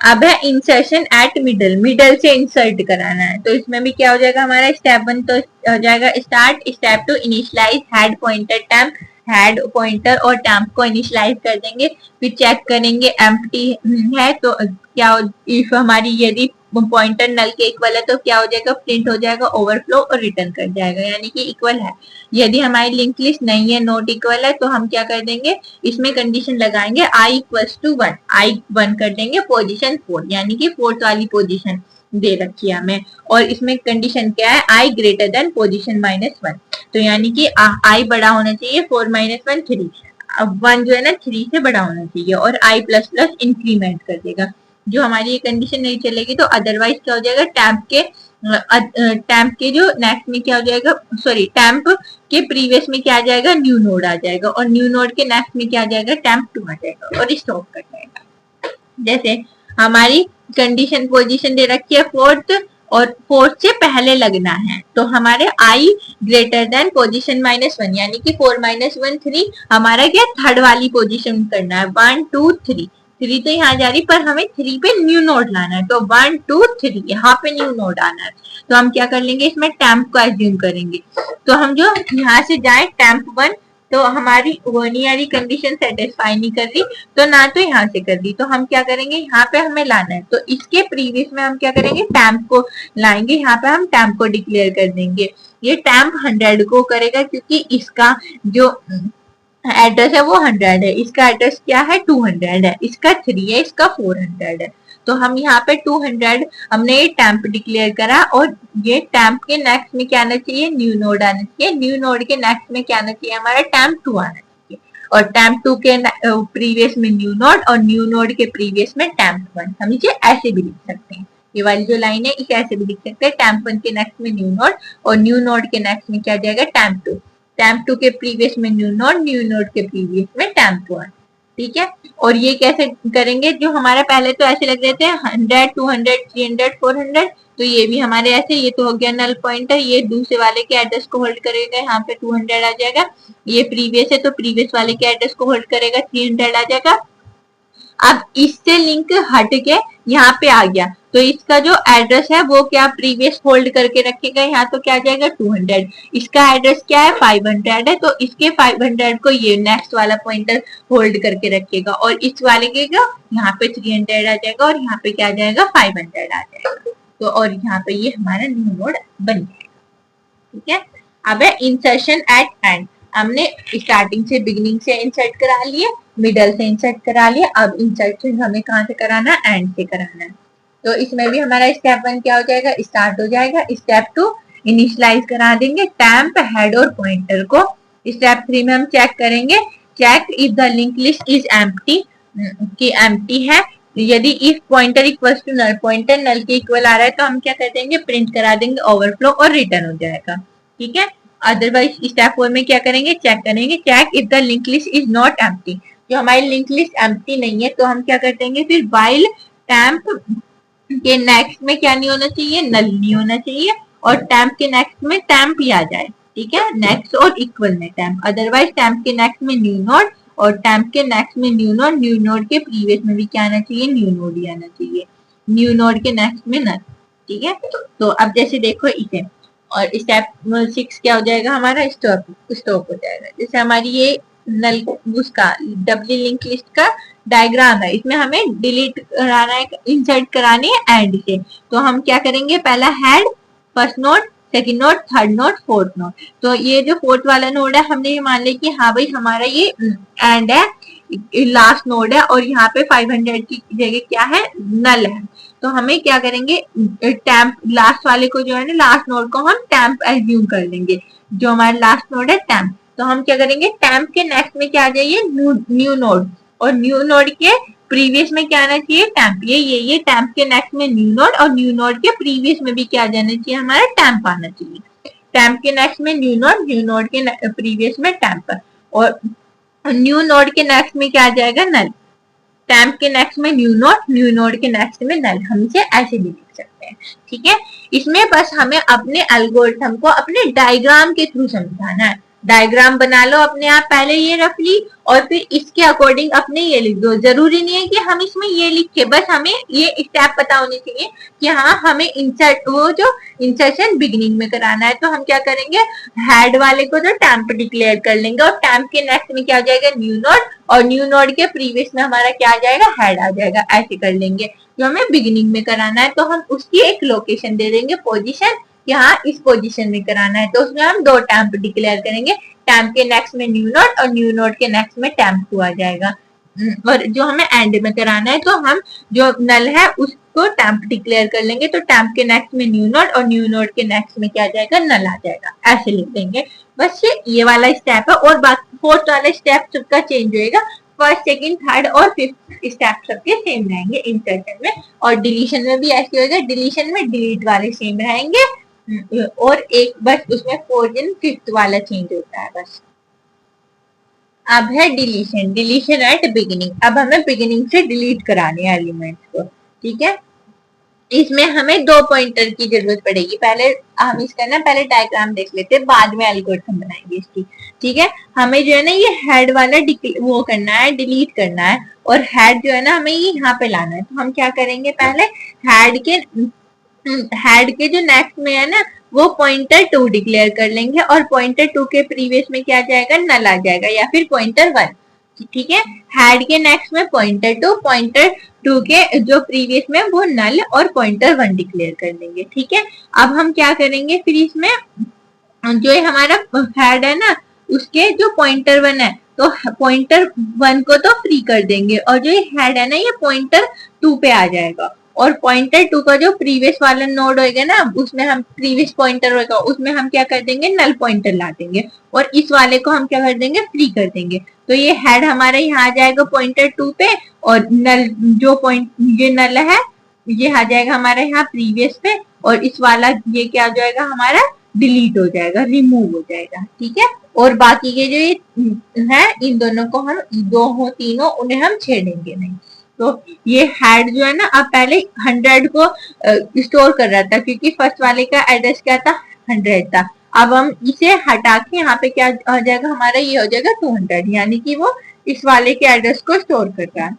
अब है इंसर्शन एट मिडल, मिडल से इंसर्ट कराना है, तो इसमें भी क्या हो जाएगा, हमारा स्टेप वन तो हो जाएगा start, step two initialize head pointer temp, head pointer और टैम्प को इनिशियलाइज कर देंगे, फिर चेक करेंगे एम्प्टी है तो क्या, इफ हमारी यदि पॉइंटर नल के इक्वल है तो क्या हो जाएगा, प्रिंट हो जाएगा ओवरफ्लो और रिटर्न कर जाएगा, यानी कि इक्वल है। यदि हमारी लिंक लिस्ट नहीं है, नॉट इक्वल है, तो हम क्या कर देंगे, इसमें कंडीशन लगाएंगे i इक्वल्स टू 1, i 1 कर देंगे, पोजीशन 4, यानी कि फोर्थ वाली पोजीशन दे रखी है हमें, और इसमें कंडीशन क्या है, i ग्रेटर देन पोजीशन -1, तो यानी कि i बड़ा होना चाहिए, 4 - 1 3, अब 1 जो है ना 3 से बड़ा होना चाहिए, और i प्लस प्लस इंक्रीमेंट कर देगा। जो हमारी ये कंडीशन नहीं चलेगी तो अदरवाइज क्या हो जाएगा, टैम्प के जो नेक्स्ट में क्या हो जाएगा, सॉरी टैम्प के प्रीवियस में क्या आ जाएगा, न्यू नोड आ जाएगा, और न्यू नोड के नेक्स्ट में क्या आ जाएगा, टैम्प 2 आ जाएगा, और स्टॉप कर जाएगा। जैसे हमारी कंडीशन पोजीशन दे रखी है फोर्थ, और फोर्थ से पहले लगना है, तो हमारे i ग्रेटर देन पोजीशन -1, यानी कि 4 - 1 3, हमारा क्या थर्ड वाली पोजीशन करना है, 1 2 3, 3 तो यहाँ जा रही, पर हमें 3 पे न्यू नोड लाना है, तो 1 2 3 यहाँ पे न्यू नोड आना है, तो हम क्या कर लेंगे, इसमें टैम्प को एज्यूम करेंगे, तो हम जो यहाँ से जाए टैम्प 1, तो हमारी वो नहीं आ रही, कंडीशन सेटिस्फाई नहीं कर रही, तो ना तो यहाँ से कर दी, तो हम क्या करेंगे, यहाँ पे हमें लाना है, तो इसके प्रीवियस में हम क्या करेंगे, टैम्प को लाएंगे, यहाँ पे हम टैम्प को डिक्लेयर कर देंगे। ये टैम्प 100 को करेगा, क्योंकि इसका जो एड्रेस है वो 100 है, इसका एड्रेस क्या है 200 है, इसका 3 है, इसका 400 है, तो हम यहाँ पे 200 हमने ये टैम्प डिक्लेयर करा, और ये टैम्प के नेक्स्ट में क्या आना चाहिए, न्यू नोड आना चाहिए, न्यू नोड के नेक्स्ट में क्या आना चाहिए, हमारा टैम्प 2 आना चाहिए, और टैम्प 2 के प्रीवियस में न्यू नोड, और न्यू नोड के प्रीवियस में टैम्प 1, हम इसे ऐसे भी लिख सकते हैं, ये वाली जो लाइन है इसे ऐसे भी लिख सकते हैं, टैम्प 1 के नेक्स्ट में न्यू नोड, और न्यू नोड के नेक्स्ट में क्या जाएगा, टैम्प 2, टैम्प 2 के प्रीवियस में न्यू नोड के प्रीवियस में टैम्प 1, ठीक है। और ये कैसे करेंगे, जो हमारे पहले तो ऐसे लग रहे थे 100 200 300 400, तो ये भी हमारे ऐसे, ये तो हो गया नल पॉइंटर, ये दूसरे वाले के एड्रेस को होल्ड करेगा, यहाँ पे 200 आ जाएगा, ये प्रीवियस है तो प्रीवियस वाले के एड्रेस को होल्ड करेगा, 300 आ जाएगा। अब इससे लिंक हट के यहाँ पे आ गया, तो इसका जो एड्रेस है वो क्या प्रीवियस होल्ड करके रखेगा, यहाँ तो क्या जाएगा 200, इसका एड्रेस क्या है 500 है, तो इसके 500 को ये नेक्स्ट वाला पॉइंटर होल्ड करके रखेगा, और इस वाले के यहाँ पे 300 आ जाएगा, और यहाँ पे क्या आ जाएगा 500 आ जाएगा, तो और यहाँ पे ये हमारा न्यू नोड बन जाएगा, ठीक है। अब है इंसर्शन एट एंड, हमने स्टार्टिंग से बिगिनिंग से इंसर्ट करा लिए, मिडल से इंसर्ट करा लिया, अब इंसर्शन हमें कहाँ से कराना है, एंड से कराना है, तो इसमें भी हमारा स्टेप 1 क्या हो जाएगा, स्टार्ट हो जाएगा, स्टेप 2 इनिशियलाइज करा देंगे टैम्प हेड और पॉइंटर को, स्टेप 3 में हम चेक करेंगे, check if the link list is empty, कि एम्प्टी है, यदि if pointer equals to null, pointer null के इक्वल आ रहा है तो हम क्या कर देंगे, प्रिंट करा देंगे ओवरफ्लो और रिटर्न हो जाएगा, ठीक है। अदरवाइज स्टेप 4 में क्या करेंगे, चेक करेंगे, check if the link list is not empty, जो हमारी लिंक लिस्ट एम्प्टी नहीं है तो हम क्या कर देंगे, फिर व्हाइल टैम्प के नेक्स्ट में क्या नहीं होना चाहिए, नल नहीं होना चाहिए, और टैम्प के नेक्स्ट में टैम्प ही आ जाए, ठीक है, नेक्स्ट और इक्वल में टैम्प, अदरवाइज टैम्प के नेक्स्ट में न्यू नोड और टेम्प के नेक्स्ट में न्यू नोड के प्रीवियस में भी क्या आना चाहिए, न्यू नोड ही आना चाहिए, न्यू नोड के नेक्स्ट में नल। ठीक है, तो अब जैसे देखो इसे, और स्टेप 6 क्या हो जाएगा हमारा, स्टॉप हो जाएगा। जैसे हमारी ये नल उसका डब्ल्यू लिंक लिस्ट का डायग्राम है, इसमें हमें डिलीट कराना है, इंसर्ट करानी है एंड से। तो हम क्या करेंगे, पहला head, first node, second node, third node, fourth node. तो ये जो फोर्थ वाला नोड है हमने ये मान लिया कि हाँ भाई हमारा ये एंड है, लास्ट नोड है, और यहाँ पे 500 की जगह क्या है, नल है। तो हमें क्या करेंगे, टैम्प लास्ट वाले को जो है ना, लास्ट नोड को हम टैम्प एज्यूम कर लेंगे, जो हमारा लास्ट नोड है टैम्प। तो हम क्या करेंगे, टैम्प के नेक्स्ट में क्या आ जाइए, न्यू नोड, और न्यू नोड के प्रीवियस में क्या आना चाहिए, टैम्प। ये टैम्प के नेक्स्ट में न्यू नोड, और न्यू नोड के प्रीवियस में भी क्या जाना चाहिए, हमारा टैम्प आना चाहिए। टैम्प के नेक्स्ट में न्यू नोड के प्रीवियस में टैम्प, और न्यू नोड के नेक्स्ट में क्या आ जाएगा, नल। टैम्प के नेक्स्ट में न्यू नोड के नेक्स्ट में नल। हम इसे ऐसे भी लिख सकते हैं। ठीक है, इसमें बस हमें अपने एल्गोरिथम को अपने डायग्राम के थ्रू समझाना है। डायग्राम बना लो अपने आप पहले ये रफली, और फिर इसके अकॉर्डिंग अपने ये लिख दो। जरूरी नहीं है कि हम इसमें ये लिखे, बस हमें ये स्टेप पता होने चाहिए कि हाँ हमें इंसर्ट, वो जो इंसर्शन बिगिनिंग में कराना है। तो हम क्या करेंगे, हेड वाले को जो टैम्प डिक्लेयर कर लेंगे, और टैम्प के नेक्स्ट में क्या आ जाएगा, न्यू नोड, और न्यू नोड के प्रीवियस में हमारा क्या आ जाएगा, हेड आ जाएगा। ऐसे कर लेंगे। जो हमें बिगिनिंग में कराना है तो हम उसकी एक लोकेशन दे देंगे, पोजीशन, यहाँ इस पोजीशन में कराना है, तो उसमें हम 2 टैम्प डिक्लेयर करेंगे। टैम्प के नेक्स्ट में न्यू नोड, और न्यू नोड के नेक्स्ट में टैम्प 2 आ जाएगा। और जो हमें एंड में कराना है तो हम जो नल है उसको टैम्प डिक्लेयर कर लेंगे। तो टैम्प के नेक्स्ट में न्यू नोड, और न्यू नोड के नेक्स्ट में क्या आ जाएगा, नल आ जाएगा। ऐसे लिख देंगे। बस ये वाला स्टेप है, और बाकी फोर्थ वाला स्टेप सबका चेंज होएगा। फर्स्ट, सेकंड, थर्ड और फिफ्थ स्टेप सबके सेम रहेंगे इंसर्शन में, और डिलीशन में भी ऐसे होगा। डिलीशन में डिलीट वाले सेम रहेंगे, और एक बस उसमें 4th and 5th वाला चेंज होता है बस। अब है डिलीशन एट बिगिनिंग। अब हमें बिगिनिंग से डिलीट कराने हैं एलिमेंट्स को। ठीक है, इसमें हमें 2 पॉइंटर की जरूरत पड़ेगी। पहले हम इसका ना पहले डायग्राम देख लेते हैं, बाद में एल्गोरिथम बनाएंगे इसकी। ठीक है, हमें जो है ना ये हेड वाला वो करना है, डिलीट करना है, और हेड जो है ना हमें ये यहाँ पे लाना है। तो हम क्या करेंगे, पहले हेड के जो नेक्स्ट में है ना वो पॉइंटर 2 डिक्लेयर कर लेंगे, और पॉइंटर 2 के प्रीवियस में क्या जाएगा, नल आ जाएगा, या फिर पॉइंटर 1। ठीक है, हेड के नेक्स्ट में पॉइंटर 2 के जो प्रीवियस में वो नल और पॉइंटर 1 डिक्लेयर कर देंगे। ठीक है, अब हम क्या करेंगे, फिर इसमें जो हमारा हेड है ना उसके जो पॉइंटर 1 है, तो पॉइंटर 1 को तो फ्री कर देंगे, और जो हेड है ना ये पॉइंटर 2 पे आ जाएगा। और पॉइंटर 2 का जो प्रीवियस वाला नोड होगा ना, उसमें हम प्रीवियस पॉइंटर होगा, उसमें हम क्या कर देंगे, नल पॉइंटर ला देंगे, और इस वाले को हम क्या कर देंगे, फ्री कर देंगे। तो ये हेड हमारे यहाँ आ जाएगा पॉइंटर 2 पे, और नल जो पॉइंट ये नल है ये आ जाएगा हमारे यहाँ प्रीवियस पे, और इस वाला ये क्या हो जाएगा, हमारा डिलीट हो जाएगा, रिमूव हो जाएगा। ठीक है, और बाकी के जो ये है इन दोनों को हम दो तीनों उन्हें हम छेड़ेंगे नहीं। तो ये हेड जो है ना अब पहले 100 को स्टोर कर रहा था, क्योंकि फर्स्ट वाले का एड्रेस क्या था, 100 था। अब हम इसे हटा के यहाँ पे क्या हो जाएगा, हमारा ये हो जाएगा 200, यानी कि वो इस वाले के एड्रेस को स्टोर कर रहा है,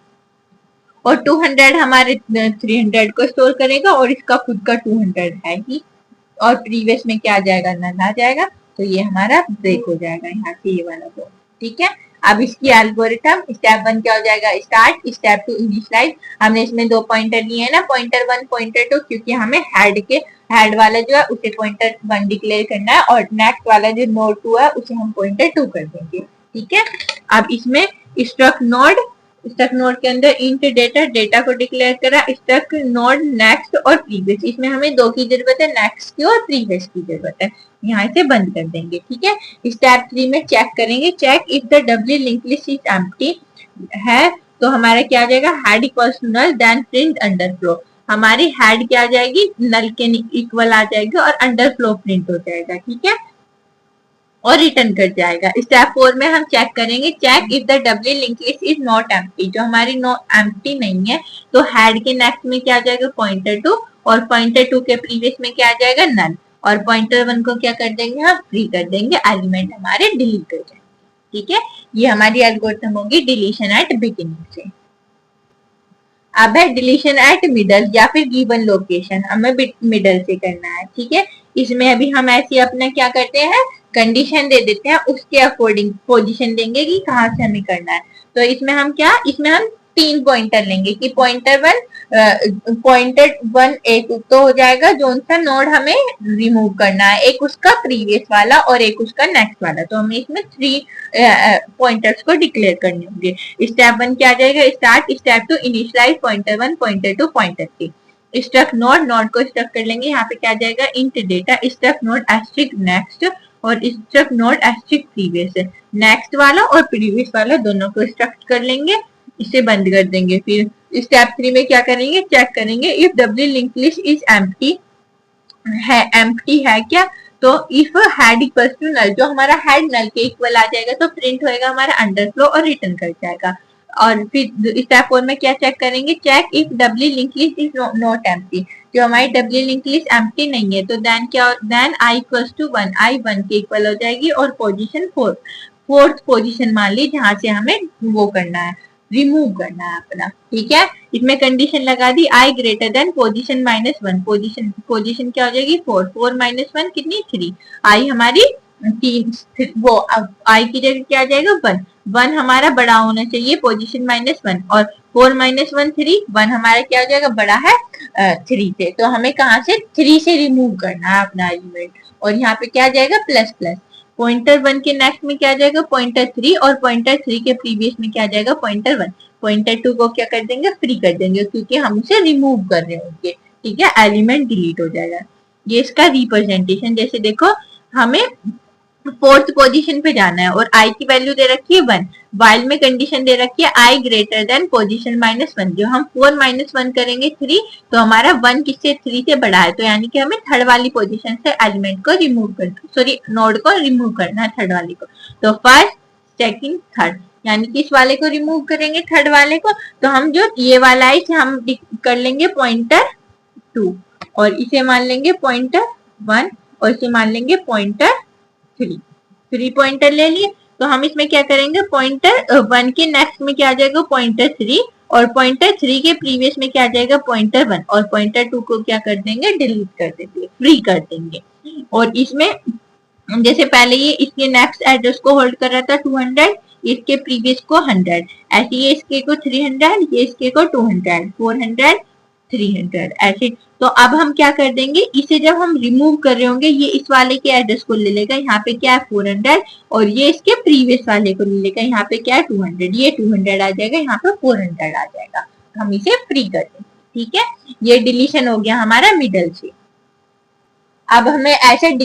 और 200 हमारे 300 को स्टोर करेगा, और इसका खुद का 200 है ही, और प्रीवियस में क्या आ जाएगा, नल आ जाएगा। तो ये हमारा ब्रेक हो जाएगा यहाँ से ये वाला बोर्ड। ठीक है, अब इसकी एल्गोरिथम स्टेप 1 क्या हो जाएगा, स्टार्ट, स्टेप 2 इनिशियलाइज। हमने इसमें 2 पॉइंटर लिए हैं ना, पॉइंटर 1 पॉइंटर 2, क्योंकि हमें हेड वाला जो है उसे पॉइंटर 1 डिक्लेयर करना है, और नेक्स्ट वाला जो नोड 2 है उसे हम पॉइंटर 2 कर देंगे। ठीक है, अब इसमें स्ट्रक्ट नोड के अंदर इंट डेटा को डिक्लेयर करा, स्ट्रक्ट नोड नेक्स्ट और प्रीवियस। इसमें हमें 2 की जरूरत है, नेक्स्ट की और प्रीवियस की जरूरत है। यहाँ से बंद कर देंगे। ठीक है, स्टेप 3 में चेक करेंगे, check if the W link list is empty है, तो हमारा क्या आ जाएगा, head equals to null then print underflow. हमारी हेड क्या आ जाएगी, नल के इक्वल आ जाएगा, और अंडरफ्लो प्रिंट हो जाएगा। ठीक है, और रिटर्न कर जाएगा। स्टेप 4 में हम चेक करेंगे, check if the W link list is not empty. जो हमारी एम्प्टी नहीं है तो हेड के नेक्स्ट में क्या आ जाएगा, पॉइंटर 2, और पॉइंटर 2 के प्रीवियस में क्या आ जाएगा, नल, और पॉइंटर 1 को क्या कर देंगे, हम फ्री कर देंगे, एलिमेंट हमारे डिलीट हो जाएंगे। ठीक है, ये हमारी एल्गोरिथम होगी डिलीशन एट बिगिनिंग से। अब है डिलीशन एट मिडल या फिर गिवन लोकेशन, हमें मिडल से करना है। ठीक है, इसमें अभी हम ऐसे अपना क्या करते हैं, कंडीशन दे देते हैं, उसके अकॉर्डिंग पोजीशन देंगे कि कहाँ से हमें करना है। तो इसमें हम क्या, इसमें हम 3 पॉइंटर लेंगे कि पॉइंटर वन एक तो हो जाएगा जो सा नोड हमें रिमूव करना है, एक उसका प्रीवियस वाला और एक उसका नेक्स्ट वाला। तो हमें इसमें 3 पॉइंटर्स को डिक्लेयर करने होंगे। स्टेप 1 क्या आ जाएगा, start step two initialize pointer 1 pointer 2 pointer 3। Struct node को स्ट्रक कर लेंगे, यहाँ पे क्या आ जाएगा int data struct node asterisk next और struct node asterisk previous. Next वाला और प्रीवियस वाला दोनों को स्ट्रक्ट कर लेंगे, इसे बंद कर देंगे। फिर स्टेप 3 में क्या करेंगे, चेक करेंगे if W link list is empty है क्या। तो if head equals to null, जो हमारा हेड नल के इक्वल आ जाएगा तो प्रिंट होएगा हमारा अंडरफ्लो और रिटर्न कर जाएगा। और फिर स्टेप 4 में क्या चेक करेंगे, check if W link list is not empty, जो हमारी डब्ल्यू लिंक लिस्ट एम्प्टी नहीं है तो देन क्या, देन आई इक्वल्स टू 1, आई 1 के इक्वल हो जाएगी और पोजीशन 4th पोजीशन मान ली जहां से हमें वो करना है, रिमूव करना है अपना। ठीक है, इसमें कंडीशन लगा दी आई ग्रेटर देन पोजीशन -1, पोजीशन क्या हो जाएगी 4 -1 कितनी 3, आई हमारी 3, वो आई की जगह क्या आ जाएगा 1 हमारा बड़ा होना चाहिए पोजीशन -1 और 4 -1 3, 1 हमारा क्या हो जाएगा बड़ा है 3 से। तो हमें कहाँ से 3 से रिमूव करना है अपना एलिमेंट, और यहाँ पे क्या आ जाएगा प्लस प्लस। पॉइंटर 1 के नेक्स्ट में क्या आ जाएगा पॉइंटर 3 और पॉइंटर 3 के प्रीवियस में क्या आ जाएगा पॉइंटर 1। पॉइंटर 2 को क्या कर देंगे फ्री कर देंगे क्योंकि हम उसे रिमूव कर रहे होंगे। ठीक है, एलिमेंट डिलीट हो जाएगा। ये इसका रिप्रेजेंटेशन, जैसे देखो हमें 4th पोजीशन पे जाना है और आई की वैल्यू दे रखी है 1, वाइल में कंडीशन दे रखी है आई ग्रेटर देन पोजीशन -1, जो हम 4 -1 करेंगे 3, तो हमारा 1 किससे 3 से बड़ा है, तो यानी कि हमें थर्ड वाली पोजीशन से एलिमेंट को रिमूव करना, सॉरी नोड को रिमूव करना है थर्ड वाली को। तो फर्स्ट सेकंड थर्ड, यानी कि इस वाले को रिमूव करेंगे थर्ड वाले को, तो हम जो ये वाला है इसे हम कर लेंगे पॉइंटर 2 और इसे मान लेंगे पॉइंटर 1 और इसे मान लेंगे पॉइंटर 3 पॉइंटर ले लिए। तो हम इसमें क्या करेंगे पॉइंटर 1 के नेक्स्ट में क्या आ जाएगा पॉइंटर 3 और पॉइंटर 3 के प्रीवियस में क्या आ जाएगा पॉइंटर 1 और पॉइंटर 2 को क्या कर देंगे डिलीट कर देंगे, फ्री कर देंगे। और इसमें जैसे पहले ये इसके नेक्स्ट एड्रेस को होल्ड कर रहा था 200, इसके प्रीवियस को 100, ऐसे ये इसके को 300, ये इसके को 200, 400, 300 ऐसे। तो अब हम क्या कर देंगे, इसे जब हम रिमूव कर रहे होंगे ये इस वाले के एड्रेस को ले लेगा, यहाँ पे क्या है 400 और ये इसके प्रीवियस वाले को ले लेगा, यहाँ पे क्या है 200, ये 200 आ जाएगा, यहाँ पे 400 आ जाएगा, हम इसे फ्री कर देंगे। ठीक है, ये डिलीशन हो गया हमारा मिडल से। अब हमें ऐसे ही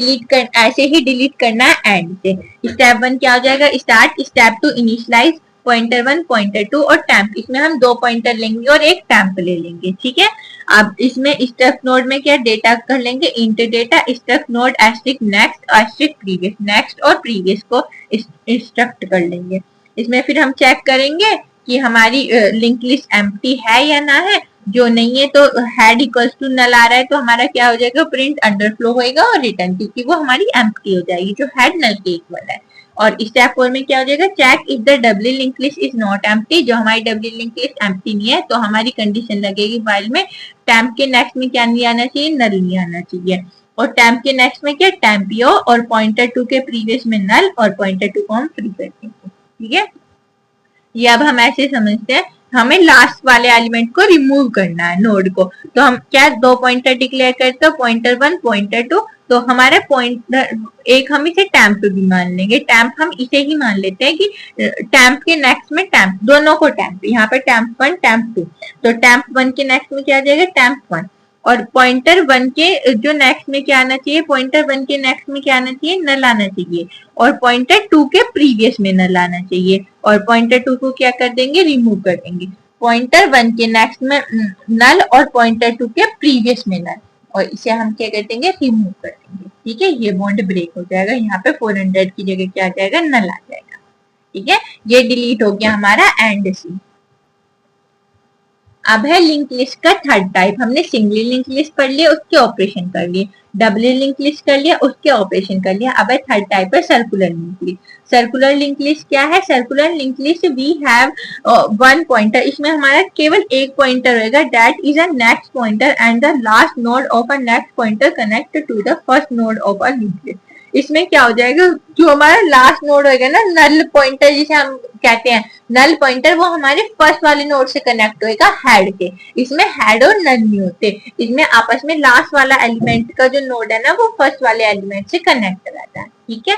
डिलीट करना है एंड से। स्टेप 1 क्या हो जाएगा start, step 2 initialize pointer 1 pointer 2 और टैंप, इसमें हम 2 पॉइंटर लेंगे और एक टैंप ले लेंगे। ठीक है, अब इसमें स्ट्रक नोड में क्या डेटा कर लेंगे int data struct node asterisk next asterisk previous, next और प्रीवियस को इंस्ट्रक्ट कर लेंगे। इसमें फिर हम चेक करेंगे कि हमारी लिंक लिस्ट एम्प्टी है या ना है, जो नहीं है तो हेड इक्वल्स टू नल आ रहा है तो हमारा क्या हो जाएगा प्रिंट अंडरफ्लो होएगा और रिटर्न, क्योंकि वो हमारी एम्प्टी हो जाएगी जो हेड नल के इक्वल है। और स्टेप 4 में क्या हो जाएगा check if the W link list is not empty, जो हमारी डब्ल्यू लिंक लिस्ट एम्प्टी नहीं है तो हमारी कंडीशन लगेगी फाइल में टैम्प के नेक्स्ट में क्या नहीं आना चाहिए नल नहीं आना चाहिए, और टैम्प के नेक्स्ट में क्या टैम्पियो और पॉइंटर 2 के प्रीवियस में नल और पॉइंटर 2 को हम फ्री कर देंगे। ठीक है, ये अब हम ऐसे समझते हैं हमें लास्ट वाले एलिमेंट को रिमूव करना है नोड को, तो हम क्या 2 पॉइंटर डिक्लेयर करते हैं पॉइंटर 1 पॉइंटर 2, तो हमारे पॉइंटर एक हम इसे टैंप भी मान लेंगे, टैंप हम इसे ही मान लेते हैं कि टैंप के नेक्स्ट में टैंप, दोनों को टैंप, यहाँ पे टैंप 1 टैंप 2, तो टैंप 1 के नेक्स्ट में क्या आ जाएगा टैंप 1 और पॉइंटर 1 के जो नेक्स्ट में क्या आना चाहिए पॉइंटर 1 के नेक्स्ट में क्या आना चाहिए नल आना चाहिए और पॉइंटर 2 के प्रीवियस में नल आना चाहिए, और पॉइंटर 2 को क्या कर देंगे रिमूव कर देंगे, पॉइंटर 1 के नेक्स्ट में नल और पॉइंटर 2 के प्रीवियस में नल, और इसे हम क्या कर देंगे रिमूव कर देंगे। ठीक है, ये बॉन्ड ब्रेक हो जाएगा, यहाँ पे 400 की जगह क्या आ जाएगा नल आ जाएगा। ठीक है, ये डिलीट हो गया हमारा एंड सी। अब है लिंक लिस्ट का थर्ड टाइप। हमने सिंगली लिंक लिस्ट पढ़ लिया, उसके ऑपरेशन कर लिए, डबली लिंक लिस्ट कर लिया, उसके ऑपरेशन कर लिया। अब है थर्ड टाइप है circular link list. Circular link list क्या है? Circular link list we have one pointer, इसमें हमारा केवल एक पॉइंटर रहेगा, that is a next pointer and the last node of a next pointer connect to the first node of a link list. इसमें क्या हो जाएगा, जो हमारा लास्ट नोड होगा ना, नल पॉइंटर जिसे हम कहते हैं, नल पॉइंटर, वो हमारे फर्स्ट वाले नोड से कनेक्ट होएगा हेड के। इसमें हेड और नल नहीं होते, इसमें आपस में लास्ट वाला एलिमेंट का जो नोड है ना, वो फर्स्ट वाले एलिमेंट से कनेक्ट रहता है। ठीक है,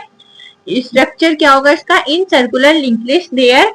स्ट्रक्चर क्या होगा इसका? In circular link list there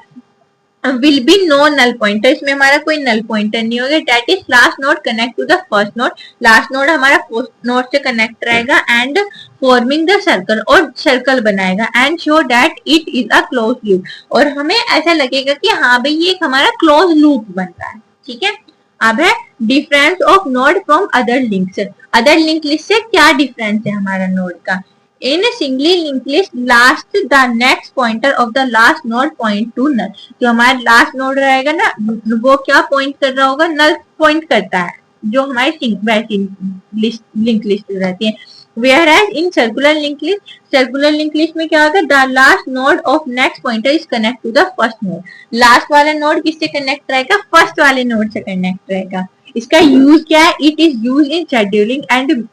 will be no null pointer, इसमें हमारा कोई null pointer नहीं होगा, that is last node connect to the first node, last node हमारा first node से connect रहेगा and forming the circle, और circle बनाएगा and show that it is a closed loop, और हमें ऐसा लगेगा कि हाँ भाई ये एक हमारा closed loop बन रहा है। ठीक है, अब है difference of node from other links. Other link list से क्या डिफरेंस है हमारा नोड का? In a singly linked list, last the next pointer of the last node point to null, जो हमारा लास्ट नोड रहेगा ना, वो क्या पॉइंट कर रहा होगा? नल पॉइंट करता है, जो हमारी लिंक लिस्ट रहती है। Whereas in circular link list में क्या होगा? The last node of next pointer is connect to the first node. Last वाला नोड किससे कनेक्ट रहेगा? फर्स्ट वाले नोड से कनेक्ट रहेगा। इसका यूज क्या है? It is use in scheduling and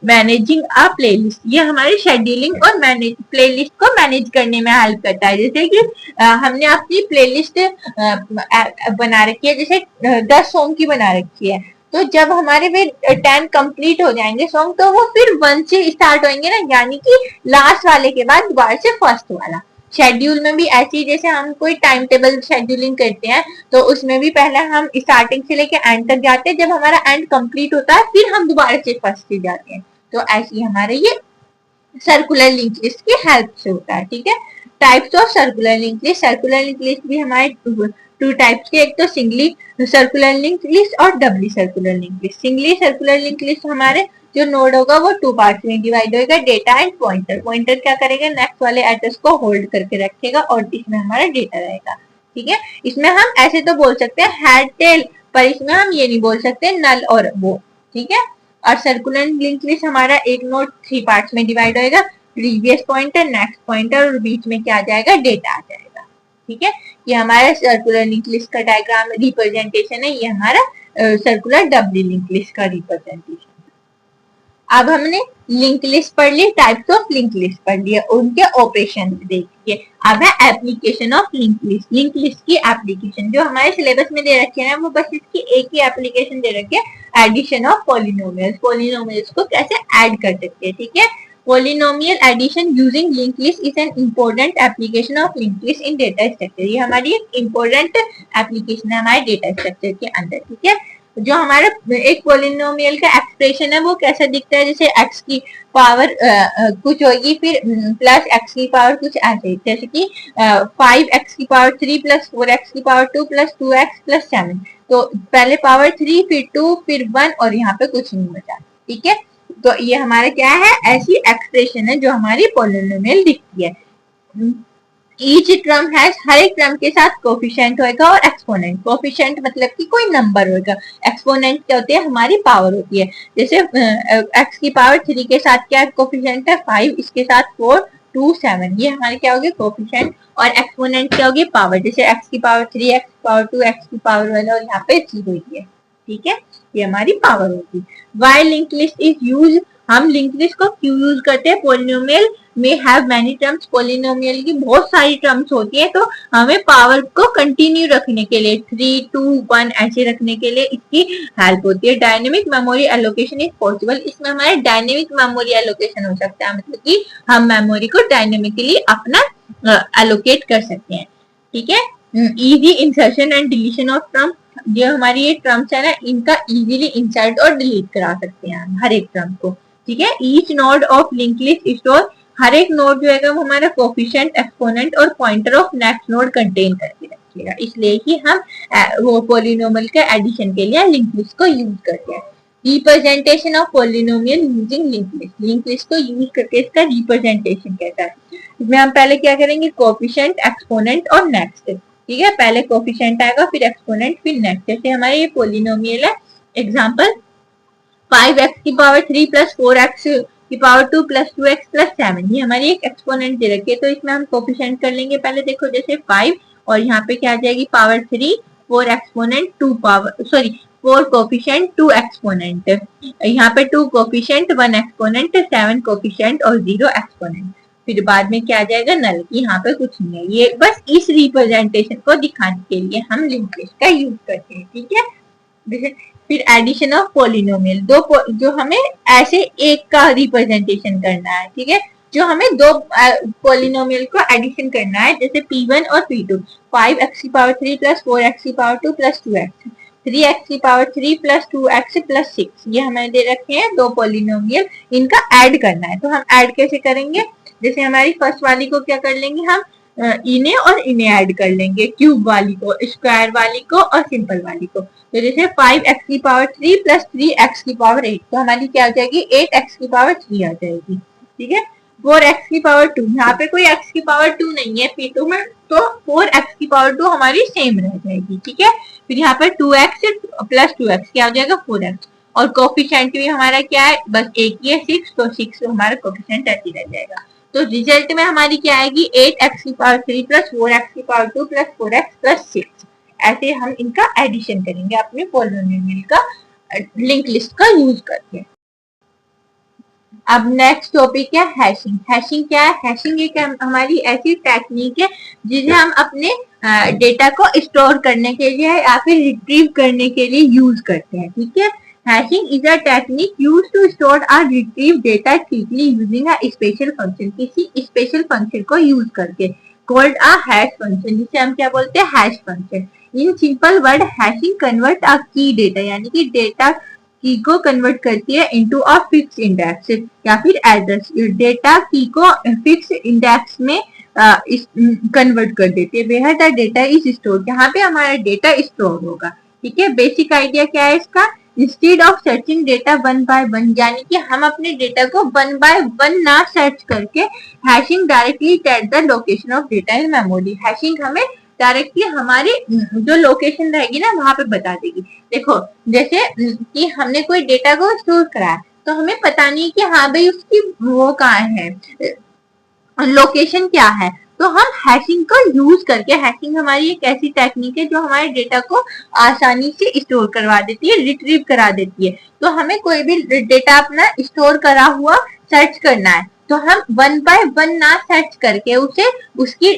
managing a playlist. ये हमारी शेड्यूलिंग और प्लेलिस्ट को मैनेज करने में हेल्प करता है। जैसे कि हमने अपनी प्लेलिस्ट बना रखी है, जैसे 10 सॉन्ग की बना रखी है, तो जब हमारे वे 10 कंप्लीट हो जाएंगे सॉन्ग, तो वो फिर 1 से स्टार्ट होंगे ना, यानी कि लास्ट वाले के बाद दोबारा से फर्स्ट वाला। शेड्यूल में भी ऐसी, जैसे हम कोई टाइम टेबल शेड्यूलिंग करते हैं, तो उसमें भी पहले हम स्टार्टिंग से लेके एंड तक जाते हैं, जब हमारा एंड कंप्लीट होता है फिर हम दोबारा से फर्स्ट से जाते हैं। तो ऐसी हमारे ये सर्कुलर लिंक लिस्ट की हेल्प से होता है। ठीक है, types of circular link list. Circular link list भी हमारे टू टाइप्स के, एक तो सिंगली सर्कुलर लिंक लिस्ट और doubly circular link list. Singly circular link list हमारे जो नोड होगा वो 2 पार्ट्स में डिवाइड होगा, डेटा एंड पॉइंटर। पॉइंटर क्या करेगा? नेक्स्ट वाले एड्रेस को होल्ड करके रखेगा और इसमें हमारा डेटा रहेगा। ठीक है, इसमें हम ऐसे तो बोल सकते हैं हेड टेल, पर इसमें हम ये नहीं बोल सकते नल और वो। ठीक है, और सर्कुलर लिंक लिस्ट हमारा एक नोड 3 पार्ट्स में डिवाइड होगा, प्रीवियस पॉइंटर, नेक्स्ट पॉइंटर, और बीच में क्या आ जाएगा? डेटा आ जाएगा। ठीक है, ये हमारा सर्कुलर लिंक लिस्ट का डायग्राम रिप्रेजेंटेशन है, ये हमारा सर्कुलर डबली लिंक लिस्ट का रिप्रेजेंटेशन। अब हमने लिंक लिस्ट पढ़ ली, टाइप्स ऑफ लिंक लिस्ट पढ़ लिया, उनके ऑपरेशन देखिए। अब है application of link list. Link list की एप्लीकेशन जो हमारे सिलेबस में दे रखी है ना, वो बस इसकी एक ही एप्लीकेशन दे रखी है, एडिशन ऑफ पॉलिनोमियल्स। पॉलिनोमियल्स को कैसे ऐड कर सकते हैं। ठीक है, polynomial addition using link list is an important application of link list in data structure. ये हमारी एक इम्पोर्टेंट एप्लीकेशन है हमारे डेटा स्ट्रक्चर के अंदर। ठीक है, जो हमारा एक पॉलिनोमियल का एक्सप्रेशन है वो कैसा दिखता है? जैसे x की पावर कुछ होगी, फिर प्लस x की पावर कुछ ऐसे, जैसे कि 5x की पावर 3 प्लस 4x की पावर 2 प्लस 2x प्लस 7। तो पहले पावर 3, फिर 2, फिर 1, और यहाँ पे कुछ नहीं बचा। ठीक है, तो ये हमारा क्या है? ऐसी एक्सप्रेशन है जो हमारी पॉलिनोमियल दिखती है। ईच टर्म हैज, हर एक टर्म के साथ कोफिशिएंट होगा और एक्सपोनेंट। कोफिशिएंट मतलब कि कोई नंबर होगा, एक्सपोनेंट क्या होती है? हमारी पावर होती है। जैसे x की पावर 3 के साथ क्या कोफिशिएंट है? 5, इसके साथ 4, 2, 7, ये हमारे क्या होगी? कोफिशिएंट। और एक्सपोनेंट क्या होगी? पावर। जैसे x की पावर 3, x की पावर 2, x की पावर 1, और यहाँ पे 0 ही है। ठीक है, ये हमारी पावर होगी। Why link list is use, हम लिंक लिस्ट को क्यों यूज करते हैं? पॉलिनोमियल में हैव मैनी टर्म्स, पॉलिनोमियल की बहुत सारी टर्म्स होती है, तो हमें पावर को कंटिन्यू रखने के लिए 3, 2, 1 ऐसे रखने के लिए इसकी हेल्प होती है। Dynamic memory allocation is possible, इसमें हमारे डायनेमिक मेमोरी एलोकेशन हो सकता है, मतलब कि हम मेमोरी को डायनेमिकली अपना एलोकेट कर सकते हैं। ठीक है, easy insertion and deletion of term, जो हमारी ये टर्म्स है ना, इनका इजीली इंसर्ट और डिलीट करा सकते हैं हर एक टर्म को। ठीक है, each node of link list store, हर एक नोड जो है वो हमारा कोफिशिएंट, एक्सपोनेंट और pointer of next node contain करके रखिएगा, इसलिए ही हम वो पॉलिनोमियल के एडिशन के लिए लिंक लिस्ट को यूज करते हैं। Representation of polynomial using link list, link list को यूज करके इसका रिप्रेजेंटेशन कैसा है? इसमें हम पहले क्या करेंगे? कोफिशिएंट, एक्सपोनेंट और नेक्स्ट, ठीक है, पहले कोफिशिएंट आएगा फिर एक्सपोनेंट फिर नेक्स्ट। जैसे हमारे ये पोलिनोमियल है, एग्जांपल 5x की पावर 3 प्लस 4x की पावर 2 प्लस 2x प्लस 7, ये हमारी एक एक्सपोनेंट दे रखी है, तो इसमें हम कोफिशिएंट कर लेंगे। पहले देखो जैसे 5 और यहाँ पे क्या आ जाएगी power 3, 4 exponent 2 power, sorry 4 coefficient 2 exponent, यहाँ पे 2 कोफिशिएंट 1 एक्सपोनेंट 7 कोफिशिएंट और 0 एक्सपोनेंट। फिर बाद में क्या आ जाएगा नल, यहाँ पे कुछ नहीं है, ये बस इस रिप्रेजेंटेशन को दिखाने के लिए हम लिंक लिस्ट का यूज करते हैं। ठीक है, फिर एडिशन ऑफ पोलिनोमियल, जो हमें ऐसे एक का रिप्रेजेंटेशन करना है। ठीक है, जो हमें दो पोलिनोमियल को एडिशन करना है, जैसे P1 और P2, 5x की पावर 3 प्लस 4x की पावर 2 प्लस 2x, 3x की पावर 3 प्लस 2x प्लस 6, ये हमें दे रखे हैं दो पोलिनोमियल, इनका ऐड करना है। तो हम ऐड कैसे करेंगे, जैसे हमारी फर्स्ट वाली को क्या कर लेंगे हम, इन्हें और इन्हें ऐड कर लेंगे, क्यूब वाली को, स्क्वायर वाली को और सिंपल वाली को। तो जैसे 5x की पावर 3 प्लस 3x की पावर 8, तो हमारी क्या आ जाएगी 8x की पावर 3 आ जाएगी। ठीक है, 4x की पावर 2, यहाँ पे कोई x की पावर 2 नहीं है P2 में, तो 4x की पावर 2 हमारी सेम रह जाएगी। ठीक है, फिर यहाँ पर 2x प्लस 2x क्या हो जाएगा 4x, और कोफिशिएंट भी हमारा क्या है, बस एक ही है 6, तो 6 हमारा कोफिशिएंट ऐसे रह जाएगा। तो रिजल्ट में हमारी क्या आएगी 8x की पावर 3 प्लस 4x की पावर 2 प्लस 4x प्लस 6, ऐसे हम इनका एडिशन करेंगे अपने पोलिनोमियल का लिंक लिस्ट का यूज करके। अब नेक्स्ट टॉपिक है हैशिंग। हैशिंग क्या है, हैशिंग एक हमारी ऐसी टेक्निक है जिसे हम अपने डेटा को स्टोर करने के लिए या फिर रिट्रीव करने के लिए यूज करते हैं। ठीक है, hashing is a technique use to store और retrieve data quickly using a special function, किसी स्पेशल फंक्शन को यूज करके, कॉल्ड अ हैश फंक्शन, जिसे हम क्या बोलते हैं hash function. In simple word hashing convert a key data, यानी कि डेटा की को कन्वर्ट करती है इनटू अ फिक्स इंडेक्स या फिर एड्रेस, डेटा की को फिक्स इंडेक्स में कन्वर्ट कर देती है, where the data is store, यहाँ पे हमारा डेटा स्टोर होगा। ठीक है, बेसिक आइडिया क्या है इसका, instead of searching data one by one, यानी कि हम अपने डेटा को वन बाय वन ना सर्च करके, hashing directly tell the location of data in memory, hashing हमें डायरेक्टली हमारी जो लोकेशन रहेगी ना वहां पे बता देगी। देखो जैसे कि हमने कोई डेटा को स्टोर करा है, तो हमें पता नहीं कि हाँ भाई उसकी वो कहाँ है, लोकेशन क्या है, तो हम हैशिंग का यूज करके, हैशिंग हमारी एक ऐसी टेक्निक है जो हमारे डेटा को आसानी से स्टोर करवा देती है, रिट्रीव करा देती है। तो हमें कोई भी डेटा अपना स्टोर करा हुआ सर्च करना है, तो हम वन बाय वन ना सर्च करके उसे उसकी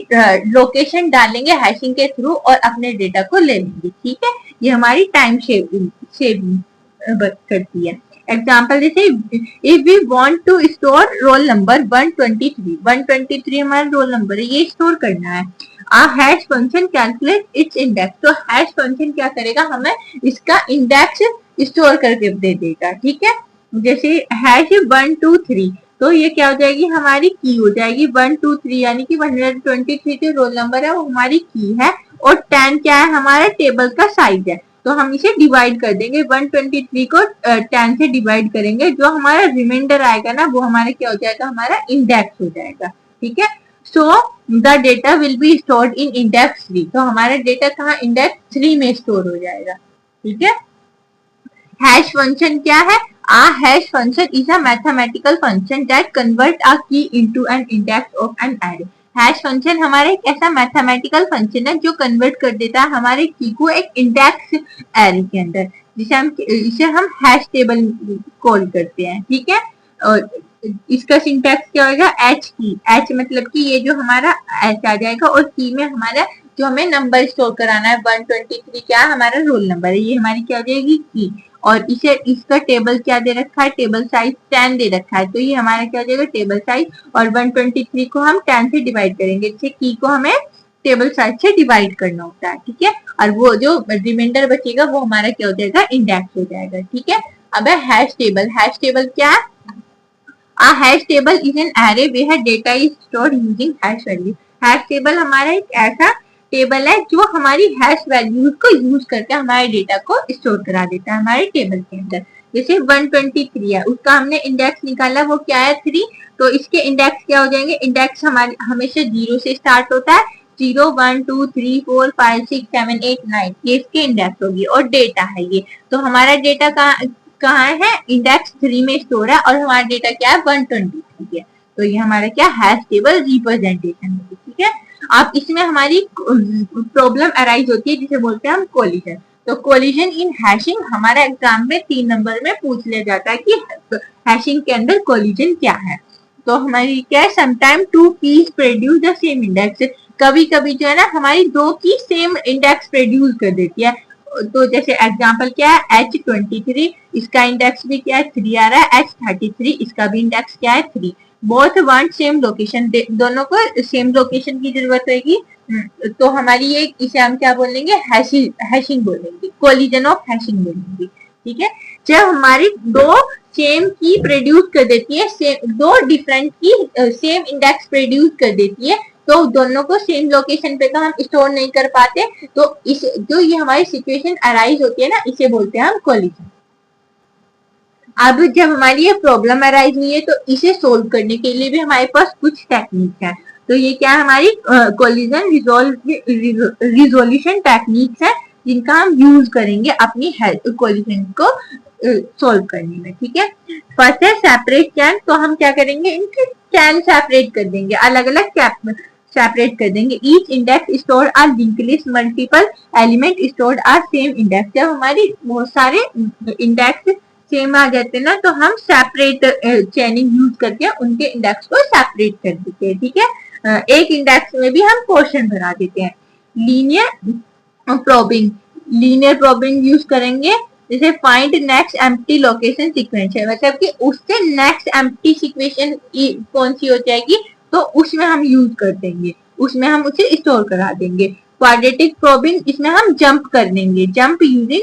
लोकेशन डालेंगे हैशिंग के थ्रू और अपने डेटा को ले लेंगे। ठीक है, ये हमारी टाइम सेविंग करती है। एग्जाम्पल जैसे if we want to store roll number 123 हमारा रोल नंबर है, ये स्टोर करना है, a hash function calculate its index, तो हैश फंक्शन क्या करेगा, हमें इसका इंडेक्स स्टोर करके दे देगा। ठीक है, जैसे हैश 123, तो ये क्या हो जाएगी हमारी की हो जाएगी 123, यानी कि 123 जो रोल नंबर है वो हमारी की है, और 10 क्या है हमारा टेबल का साइज है, तो हम इसे डिवाइड कर देंगे, 123 को 10 से डिवाइड करेंगे, जो हमारा रिमाइंडर आएगा ना वो हमारा क्या हो जाएगा, हमारा इंडेक्स हो जाएगा। ठीक है, so the data will be stored in index 3, तो हमारा डेटा कहाँ इंडेक्स 3 में स्टोर हो जाएगा। ठीक है, हैश फंक्शन क्या है, a hash function is a mathematical function that convert a key into an index of an array, hash function हमारा एक ऐसा मैथमेटिकल फंक्शन है जो कन्वर्ट कर देता है हमारे की को एक इंडेक्स एरे के अंदर, इसे हम हैश टेबल कॉल करते हैं। ठीक है, और इसका सिंटैक्स क्या होगा, एच की, एच मतलब कि ये जो हमारा एच आ जाएगा, और की में हमारा जो हमें नंबर स्टोर कराना है 123 क्या हमारा रोल नंबर है, ये हमारी क्या हो जाएगी की, और इसे इसका टेबल क्या दे रखा है, टेबल साइज 10 दे रखा है, तो ये हमारा क्या हो जाएगा टेबल साइज, और 123 को हम 10 से डिवाइड करेंगे, जैसे की को हमें टेबल साइज से डिवाइड करना होता है। ठीक है, और वो जो रिमाइंडर बचेगा वो हमारा क्या हो जाएगा, इंडेक्स हो जाएगा। ठीक है, अब है हैश टेबल। हैश टेबल क्या है, a hash table is an array where data is stored using hash value, hash table हमारा एक ऐसा टेबल है जो हमारी हैश वैल्यूज को यूज करके हमारे डेटा को स्टोर करा देता है हमारे टेबल के अंदर। जैसे 123 है, उसका हमने इंडेक्स निकाला, वो क्या है 3, तो इसके इंडेक्स क्या हो जाएंगे, इंडेक्स हमारे हमेशा 0 से स्टार्ट होता है, 0 1 2 3 4 5 6 7 8 9 ये इसके इंडेक्स होगी और डेटा है ये। तो हमारा डेटा कहाँ है, इंडेक्स 3 में स्टोर है और हमारा डेटा क्या है 123 है। तो ये हमारा क्या हैश टेबल रिप्रेजेंटेशन होगी, ठीक है। अब इसमें हमारी प्रॉब्लम अराइज होती है जिसे बोलते हैं हम कोलिजन। तो कोलिजन इन हैशिंग हमारा एग्जाम में 3 नंबर में पूछ लिया जाता है कि हैशिंग के अंदर कोलिजन क्या है। तो हमारी क्या है, sometime 2 keys produce the same index, कभी कभी जो है ना हमारी 2 की सेम इंडेक्स प्रोड्यूस कर देती है। तो जैसे एग्जांपल क्या है H23, इसका इंडेक्स भी क्या है 3 आ रहा है, H33 इसका भी इंडेक्स क्या है 3। बोथ वांट सेम लोकेशन, दोनों को सेम लोकेशन की जरूरत होगी। तो हमारी ये इसे हम क्या बोलेंगे, हैशिंग बोलेंगे, कोलिजन ऑफ हैशिंग बोलेंगे, ठीक है। जब हमारी 2 सेम की प्रोड्यूस कर देती है, 2 डिफरेंट की सेम इंडेक्स प्रोड्यूस कर देती है, तो दोनों को सेम लोकेशन पे तो हम स्टोर नहीं कर पाते। तो इस जो ये हमारी सिचुएशन अराइज होती है ना, इसे बोलते हैं हम कोलिजन। अब जब हमारी ये प्रॉब्लम अराइज हुई है तो इसे सोल्व करने के लिए भी हमारे पास कुछ टेक्निक है। तो ये क्या हमारी कोलिजन रिजोल्यूशन टेक्निक्स है जिनका हम यूज करेंगे अपनी कोलिजन को सोल्व करने में, ठीक है। फर्स्ट है सेपरेट चैन, तो हम क्या करेंगे, इनके चैन सेपरेट कर देंगे, अलग अलग सेपरेट कर देंगे। Each index stored are link list, multiple element stored are same index. जब हमारी बहुत सारे इंडेक्स सेम आ जाते हैं ना, तो हम सेपरेट चैनिंग यूज करके उनके इंडेक्स को सेपरेट कर देते हैं, ठीक है। एक इंडेक्स में भी हम पोर्शन बना देते हैं। लीनियर प्रोबिंग यूज करेंगे, जैसे find next empty location sequence है, मतलब कि उससे नेक्स्ट एम्प्टी सिचुएशन कौन सी हो जाएगी तो उसमें हम यूज कर देंगे, उसमें हम उसे स्टोर करा देंगे। क्वाड्रेटिक प्रोबिंग, इसमें हम जंप कर देंगे, जंप यूजिंग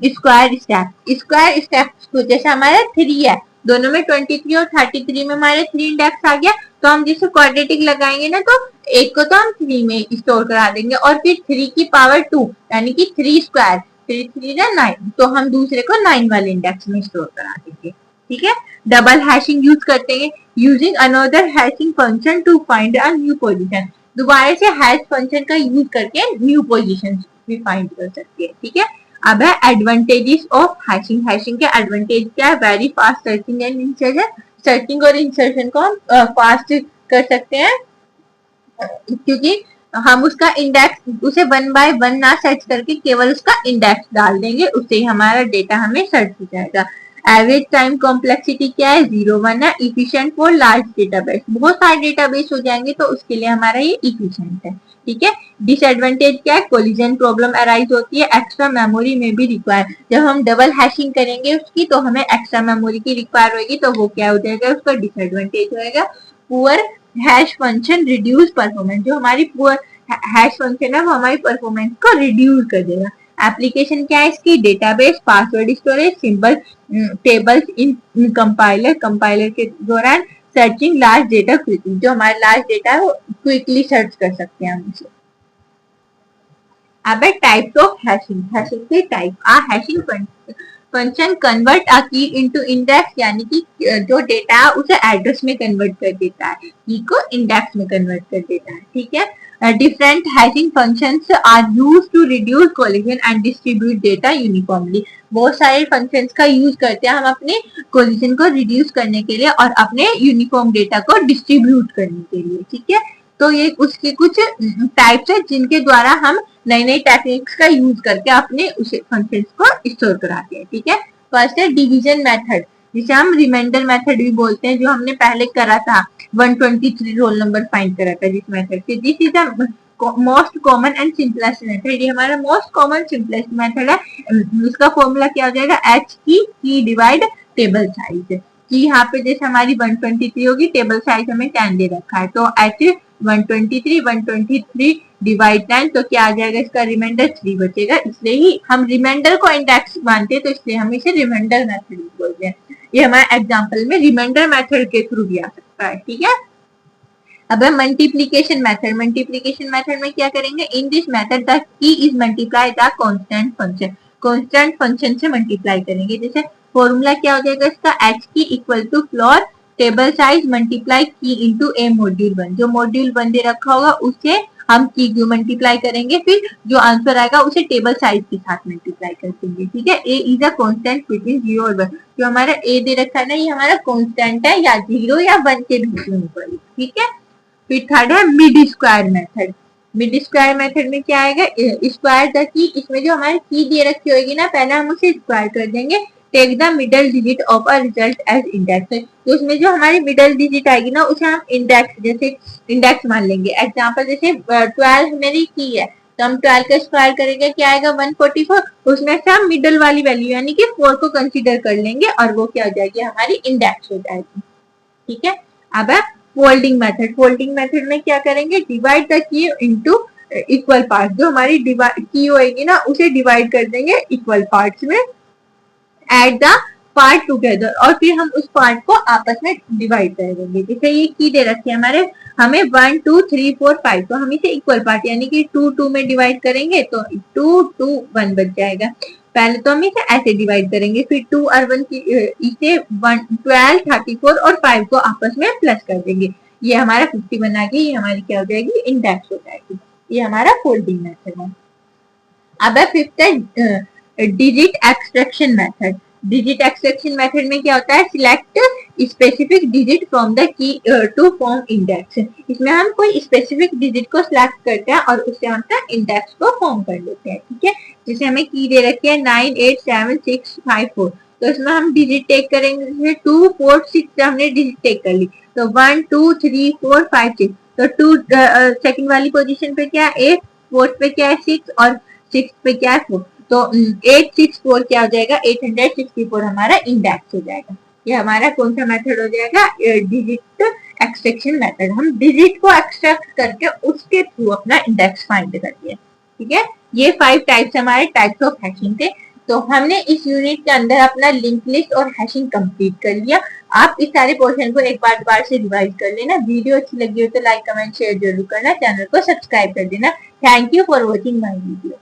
स्क्वायर स्टेप्स को, जैसे हमारा 3 है, दोनों में 23 और 33 में हमारे 3 इंडेक्स आ गया, तो हम जैसे क्वाड्रेटिक लगाएंगे ना, तो एक को तो हम 3 में स्टोर करा देंगे और फिर 3 की पावर 2 यानी कि 3 स्क्वायर, 3 9, तो हम दूसरे को 9 वाले इंडेक्स में स्टोर करा देंगे, ठीक है। डबल हैशिंग यूज करते हैं, using another hashing function to find a new position, दोबारा से हैश फंक्शन का यूज करके न्यू पोजीशन भी फाइंड कर सकते हैं, ठीक है। अब है एडवांटेजेस ऑफ हैशिंग। हैशिंग के एडवांटेज क्या है, very fast searching and insertion, searching और इंसर्शन को हम फास्ट कर सकते हैं, क्योंकि हम उसका इंडेक्स उसे 1 बाय 1 ना सर्च करके केवल उसका इंडेक्स डाल देंगे, उससे ही हमारा डेटा हमें सर्च हो जाएगा। एवरेज टाइम कॉम्प्लेक्सिटी क्या है 0 1 है। इफिशिएंट फॉर लार्ज डेटाबेस, बहुत सारे डेटाबेस हो जाएंगे तो उसके लिए हमारा ये इफिशिएंट है, ठीक है। डिसएडवांटेज क्या है, कोलिजन प्रॉब्लम अराइज होती है, एक्स्ट्रा मेमोरी में भी रिक्वायर, जब हम डबल हैशिंग करेंगे उसकी तो हमें एक्स्ट्रा मेमोरी की रिक्वायर होगी, तो वो क्या हो जाएगा, उसका डिसएडवांटेज होएगा। Poor hash function reduce performance, जो हमारी पुअर हैश फंक्शन है वो हमारी परफॉर्मेंस को रिड्यूस कर देगा। एप्लीकेशन क्या है इसकी, database, password storage, symbol tables इन कंपाइलर के दौरान सर्चिंग लार्ज डेटा क्विकली, जो हमारा लार्ज डेटा है वो क्विकली सर्च कर सकते हैं हम उसे। अब टाइप्स ऑफ हैशिंग, हैशिंग के type. Hashing function convert a की इनटू इंडेक्स, यानी कि जो डेटा है उसे एड्रेस में कन्वर्ट कर देता है, की को इंडेक्स में कन्वर्ट कर देता है, ठीक है। Different hashing functions are used to reduce collision and distribute data uniformly. बहुत सारे functions का यूज करते हैं हम अपने collision को reduce करने के लिए और अपने यूनिफॉर्म डेटा को डिस्ट्रीब्यूट करने के लिए, ठीक है। तो ये उसके कुछ टाइप्स है जिनके द्वारा हम नई नई टेक्निक्स का यूज करके अपने उस फंक्शंस को स्टोर कराते हैं, ठीक है। फर्स्ट है डिवीजन मेथड, जिसे हम रिमाइंडर मेथड भी बोलते हैं, जो हमने पहले करा था 123 रोल नंबर फाइंड करा था जिस मेथड से। This is the most common and simplest method, ये हमारा मोस्ट कॉमन सिंपलेस्ट मेथड है। इसका फॉर्मूला क्या हो जाएगा, एच की डिवाइड टेबल साइज, कि यहाँ पे जैसे हमारी 123 होगी, टेबल साइज हमें 10 दे रखा है, तो एच 123 डिवाइड 10, तो क्या आ जाएगा, इसका रिमाइंडर 3 बचेगा। इसलिए ही हम रिमाइंडर को इंडेक्स मानते हैं, तो इसलिए हम इसे रिमाइंडर मेथड बोलते हैं। ये हमारे एग्जांपल में रिमाइंडर मेथड के थ्रू भी आ सकता है, ठीक है। अब मल्टीप्लिकेशन मेथड, मल्टीप्लिकेशन मेथड में क्या करेंगे, in this method the key is multiply the constant function, constant function से मल्टीप्लाई करेंगे। जैसे फॉर्मूला क्या हो जाएगा इसका, H key equal to floor table size multiply key into A module 1, जो मॉड्यूल 1 दे रखा होगा उससे हम की क्यू मल्टीप्लाई करेंगे, फिर जो आंसर आएगा उसे टेबल साइज के साथ मल्टीप्लाई कर देंगे, ठीक है। ए इज अ कांस्टेंट बिटवीन 0 और 1, जो हमारा ए दे रखा है ना, ये हमारा कांस्टेंट है, या 0 या 1 के बीच में होगा, ठीक है। फिर थर्ड है mid square method. Mid square method में क्या आएगा, स्क्वायर द की, इसमें जो हमारी की दे रखी होगी ना, पहले हम उसे स्क्वायर कर देंगे, take the middle digit of a result as index. तो उसमें जो हमारी मिडल डिजिट आएगी ना, उसे हम इंडेक्स, जैसे इंडेक्स मान लेंगे। एग्जांपल जैसे 12 मेरी की है, तो हम 12 का स्क्वायर करेंगे, क्या आएगा 144, उसमें से हम मिडल वाली वैल्यू यानी कि 4 को कंसीडर कर लेंगे, और वो क्या हो जाएगी, हमारी इंडेक्स हो जाएगी, ठीक है। अब है फोल्डिंग मेथड। फोल्डिंग मेथड में क्या करेंगे, divide the key into equal part, जो हमारी की होगी ना, उसे डिवाइड कर देंगे इक्वल पार्ट्स में, एड द पार्ट टुगेदर, और फिर हम उस पार्ट को आपस में डिवाइड कर देंगे। जैसे ये की दे रखी है हमारे, हमें 1 2 3 4 5, तो हम इसे इक्वल पार्ट यानी कि 2 2 में डिवाइड करेंगे, तो 2 2 1 बच जाएगा। पहले तो हम इसे ऐसे डिवाइड करेंगे, फिर 2 और 1 की इसे 1 12 34 और 5 को आपस में प्लस कर देंगे, ये हमारा 50 बना के ये हमारी क्या हो जाएगी, इंडेक्स हो जाएगी। ये हमारा फोल्डिंग मेथड है। अब है फिफ्थ है digit extraction method. Digit extraction method में क्या होता है, select specific digit from the key to form index. इसमें हम कोई स्पेसिफिक डिजिट को सिलेक्ट करते हैं और उससे हम इंडेक्स को फॉर्म कर लेते हैं, ठीक है। जैसे हमें की दे रखी है 9 8 7 6 5 4, तो इसमें हम डिजिट टेक करेंगे, जैसे 2 4 6 हमने डिजिट टेक कर ली, तो 1 2 3 4 5 6, तो 2 सेकंड वाली पोजीशन पे क्या है 8, फोर्थ पे क्या है 6, और 6 पे क्या है 4, तो 864 क्या हो जाएगा, 864 हमारा इंडेक्स हो जाएगा। ये हमारा कौन सा मेथड हो जाएगा, डिजिट एक्सट्रैक्शन मेथड। हम डिजिट को एक्सट्रैक्ट करके उसके थ्रू अपना इंडेक्स फाइंड करते हैं, ठीक है। ये 5 टाइप्स हमारे टाइप्स ऑफ हैशिंग थे। तो हमने इस यूनिट के अंदर अपना लिंक लिस्ट और हैशिंग कंप्लीट कर लिया। आप इस सारे पोर्शन को एक बार दोबारा से रिवाइज कर लेना। वीडियो अच्छी लगी हो तो लाइक कमेंट शेयर जरूर करना, चैनल को सब्सक्राइब कर देना। Thank you for watching my video.